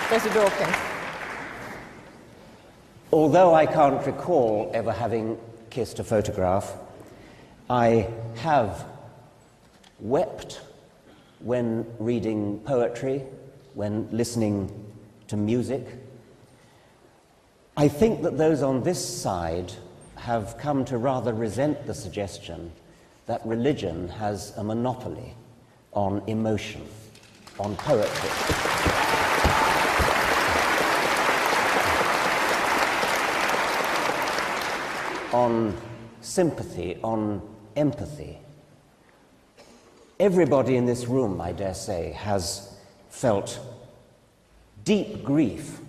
Professor Dawkins. Although I can't recall ever having kissed a photograph, I have wept when reading poetry, when listening to music. I think that those on this side have come to rather resent the suggestion that religion has a monopoly on emotion, on poetry. On sympathy, on empathy. Everybody in this room, I dare say, has felt deep grief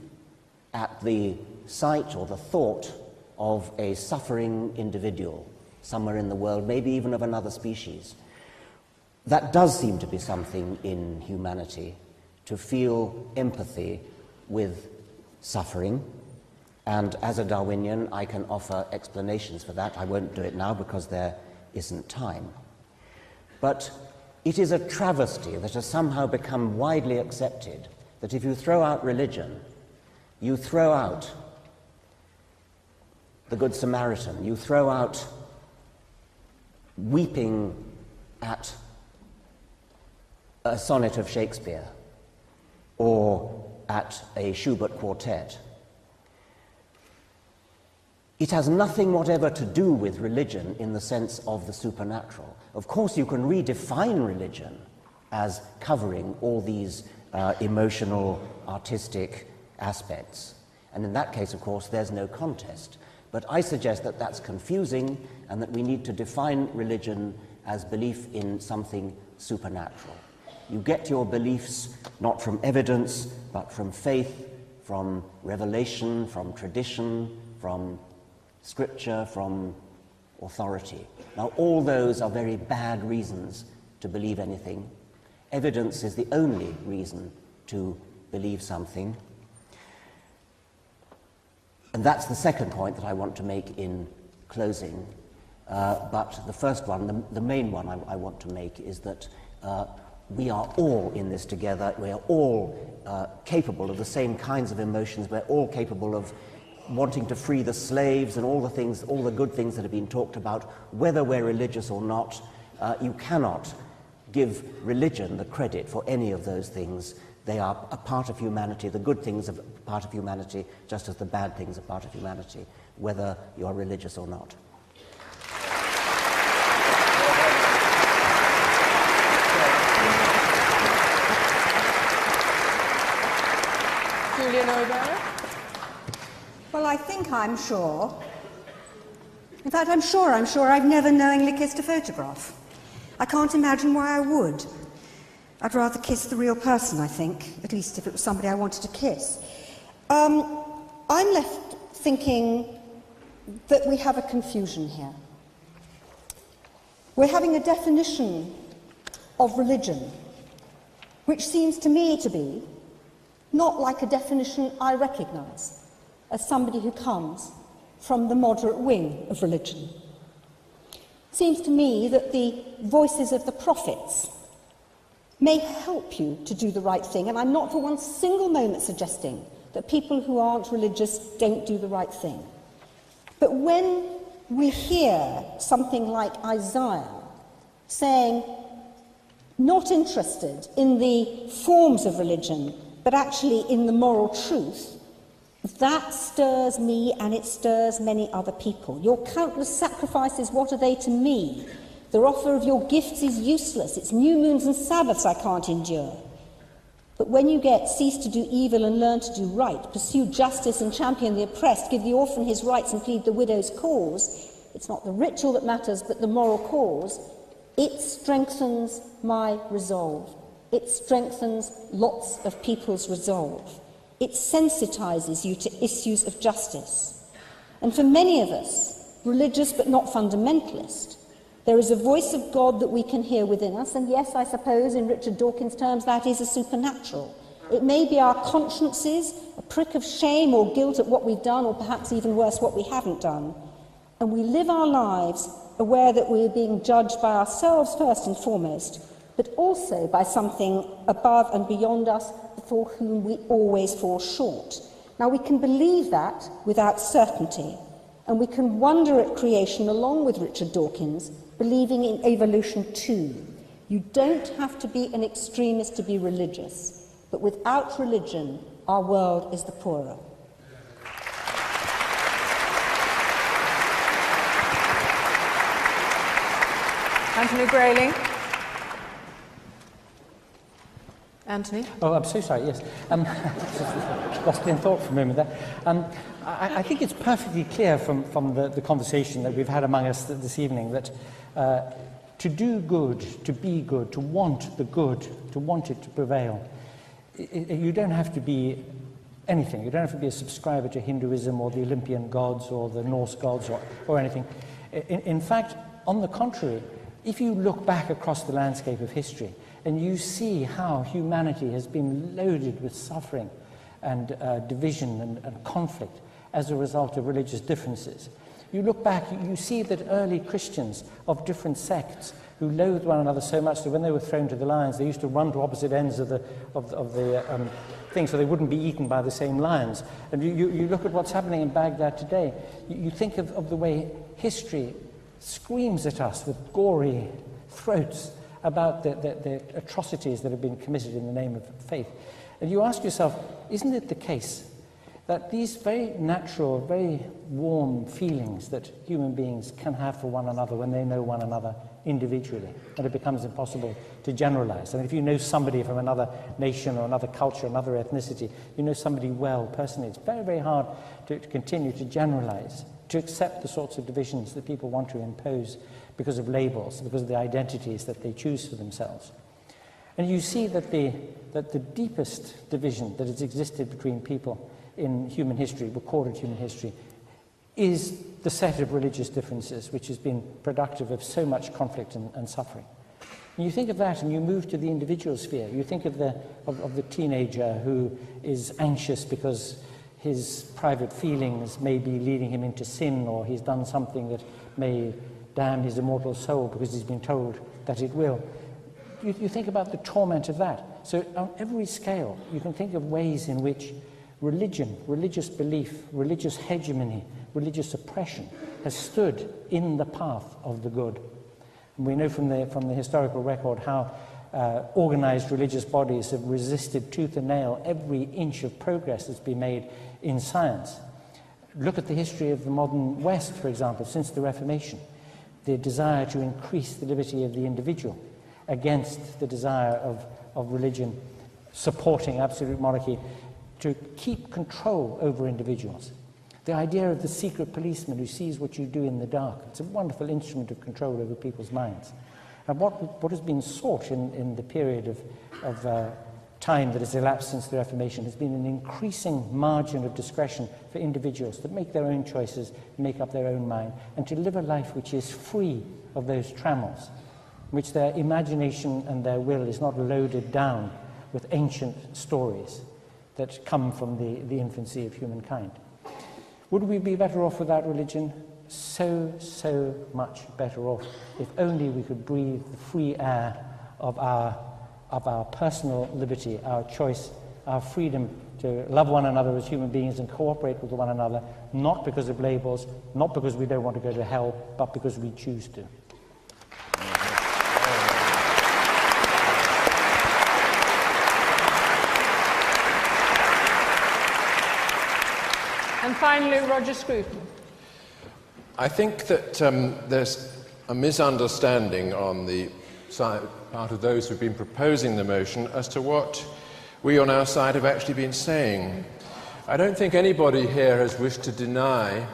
at the sight or the thought of a suffering individual somewhere in the world, maybe even of another species. That does seem to be something in humanity, to feel empathy with suffering. And as a Darwinian, I can offer explanations for that. I won't do it now because there isn't time. But it is a travesty that has somehow become widely accepted that if you throw out religion, you throw out the Good Samaritan, you throw out weeping at a sonnet of Shakespeare or at a Schubert quartet. It has nothing whatever to do with religion in the sense of the supernatural. Of course, you can redefine religion as covering all these emotional, artistic aspects. And in that case, of course, there's no contest. But I suggest that that's confusing and that we need to define religion as belief in something supernatural. You get your beliefs not from evidence, but from faith, from revelation, from tradition, from scripture, from authority. Now, all those are very bad reasons to believe anything. Evidence is the only reason to believe something. And that's the second point that I want to make in closing. But the first one, the main one I want to make, is that we are all in this together. We are all capable of the same kinds of emotions. We're all capable of wanting to free the slaves and all the things, all the good things that have been talked about, whether we're religious or not. You cannot give religion the credit for any of those things. They are a part of humanity. The good things are a part of humanity, just as the bad things are part of humanity, whether you are religious or not. Julia Neuberger? Well, I think I'm sure. In fact, I'm sure I've never knowingly kissed a photograph. I can't imagine why I would. I'd rather kiss the real person, I think, at least if it was somebody I wanted to kiss. I'm left thinking that we have a confusion here. We're having a definition of religion, which seems to me to be not like a definition I recognise as somebody who comes from the moderate wing of religion. It seems to me that the voices of the prophets may help you to do the right thing, and I'm not for one single moment suggesting that people who aren't religious don't do the right thing. But when we hear something like Isaiah saying, not interested in the forms of religion, but actually in the moral truth, That stirs me, and it stirs many other people. Your countless sacrifices, what are they to me? The offer of your gifts is useless. It's new moons and Sabbaths I can't endure. But when you get cease to do evil and learn to do right, pursue justice and champion the oppressed, give the orphan his rights and plead the widow's cause, it's not the ritual that matters, but the moral cause, it strengthens my resolve. It strengthens lots of people's resolve. It sensitizes you to issues of justice. And for many of us, religious but not fundamentalist, there is a voice of God that we can hear within us, and yes, I suppose, in Richard Dawkins' terms, that is a supernatural. It may be our consciences, a prick of shame or guilt at what we've done, or perhaps even worse, what we haven't done. And we live our lives aware that we're being judged by ourselves first and foremost, but also by something above and beyond us for whom we always fall short. Now, we can believe that without certainty, and we can wonder at creation along with Richard Dawkins, believing in evolution too. You don't have to be an extremist to be religious, but without religion, our world is the poorer. Anthony Grayling. Anthony? Oh, I'm so sorry, yes. Lost in thought for a moment there. I think it's perfectly clear from the conversation that we've had among us this evening that to do good, to be good, to want the good, to want it to prevail, you don't have to be anything. You don't have to be a subscriber to Hinduism or the Olympian gods or the Norse gods or anything. In fact, on the contrary, if you look back across the landscape of history and you see how humanity has been loaded with suffering and division and conflict as a result of religious differences, you look back, you see that early Christians of different sects who loathed one another so much that when they were thrown to the lions, they used to run to opposite ends of the thing so they wouldn't be eaten by the same lions. And you look at what's happening in Baghdad today, you think of the way history screams at us with gory throats about the atrocities that have been committed in the name of faith. And you ask yourself, isn't it the case that these very natural, very warm feelings that human beings can have for one another when they know one another individually, and it becomes impossible to generalize? I mean, if you know somebody from another nation or another culture, another ethnicity, you know somebody well personally, it's very, very hard to continue to generalize, to accept the sorts of divisions that people want to impose because of labels, because of the identities that they choose for themselves. And you see that the deepest division that has existed between people in human history, recorded human history, is the set of religious differences which has been productive of so much conflict and suffering. And you think of that and you move to the individual sphere. You think of the teenager who is anxious because his private feelings may be leading him into sin, or he's done something that may damn his immortal soul because he's been told that it will. You think about the torment of that. So on every scale, you can think of ways in which religion, religious belief, religious hegemony, religious oppression has stood in the path of the good. And we know from the historical record how organized religious bodies have resisted tooth and nail every inch of progress that's been made in science. Look at the history of the modern West, for example, since the Reformation. The desire to increase the liberty of the individual against the desire of religion supporting absolute monarchy to keep control over individuals. The idea of the secret policeman who sees what you do in the dark, it's a wonderful instrument of control over people's minds. And what has been sought in the period of time that has elapsed since the Reformation has been an increasing margin of discretion for individuals to make their own choices, make up their own mind, and to live a life which is free of those trammels, in which their imagination and their will is not loaded down with ancient stories that come from the infancy of humankind. Would we be better off without religion? So much better off, if only we could breathe the free air of our personal liberty, our choice, our freedom to love one another as human beings and cooperate with one another, not because of labels, not because we don't want to go to hell, but because we choose to. And finally, Roger Scruton. I think that there's a misunderstanding on the side, part of those who've been proposing the motion as to what we on our side have actually been saying. I don't think anybody here has wished to deny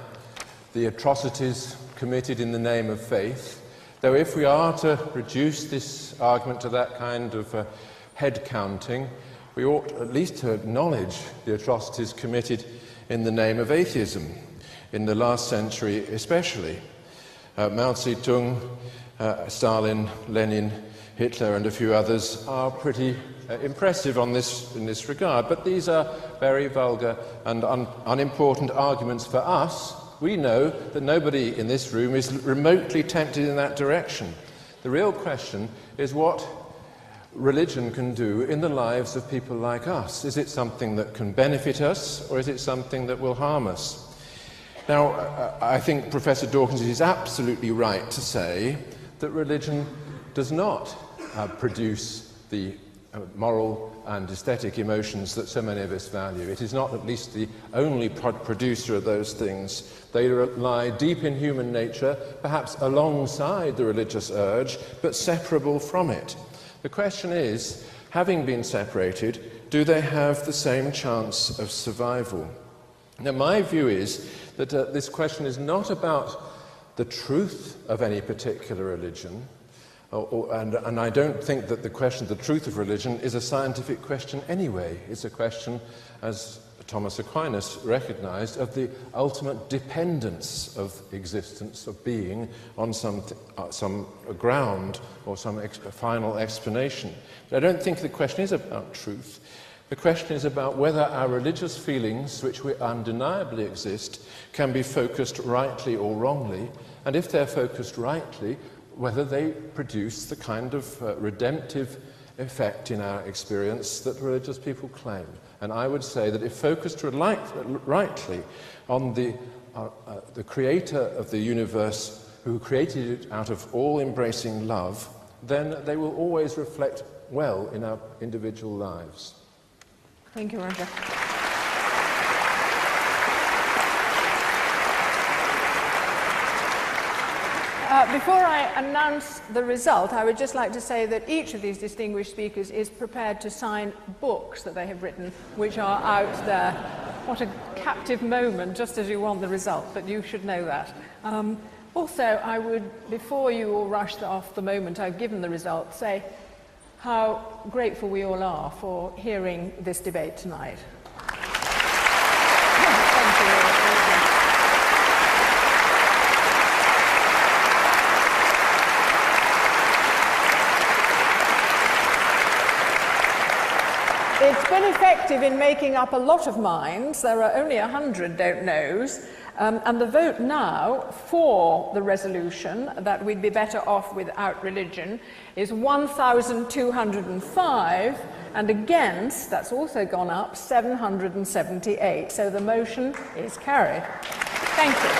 the atrocities committed in the name of faith, though if we are to reduce this argument to that kind of head counting, we ought at least to acknowledge the atrocities committed in the name of atheism, in the last century especially. Mao Zedong, Stalin, Lenin, Hitler and a few others are pretty impressive in this regard, but these are very vulgar and unimportant arguments for us. We know that nobody in this room is remotely tempted in that direction. The real question is what religion can do in the lives of people like us. Is it something that can benefit us, or is it something that will harm us? Now, I think Professor Dawkins is absolutely right to say that religion does not produce the moral and aesthetic emotions that so many of us value. It is not at least the only producer of those things. They lie deep in human nature, perhaps alongside the religious urge, but separable from it. The question is, having been separated, do they have the same chance of survival? Now, my view is that this question is not about the truth of any particular religion, and I don't think that the question of the truth of religion is a scientific question anyway. It's a question, as Thomas Aquinas recognized, of the ultimate dependence of existence, of being, on some ground or some final explanation. But I don't think the question is about truth. The question is about whether our religious feelings, which undeniably exist, can be focused rightly or wrongly, and if they're focused rightly, whether they produce the kind of redemptive effect in our experience that religious people claim. And I would say that if focused rightly on the creator of the universe, who created it out of all-embracing love, then they will always reflect well in our individual lives. Thank you, Roger. Before I announce the result, I would just like to say that each of these distinguished speakers is prepared to sign books that they have written, which are out there. What a captive moment, just as you want the result, but you should know that. Also, I would, before you all rush off the moment I've given the result, say how grateful we all are for hearing this debate tonight. Thank you. It's been effective in making up a lot of minds. There are only 100 don't knows. And the vote now for the resolution that we'd be better off without religion is 1,205, and against, that's also gone up, 778. So the motion is carried. Thank you.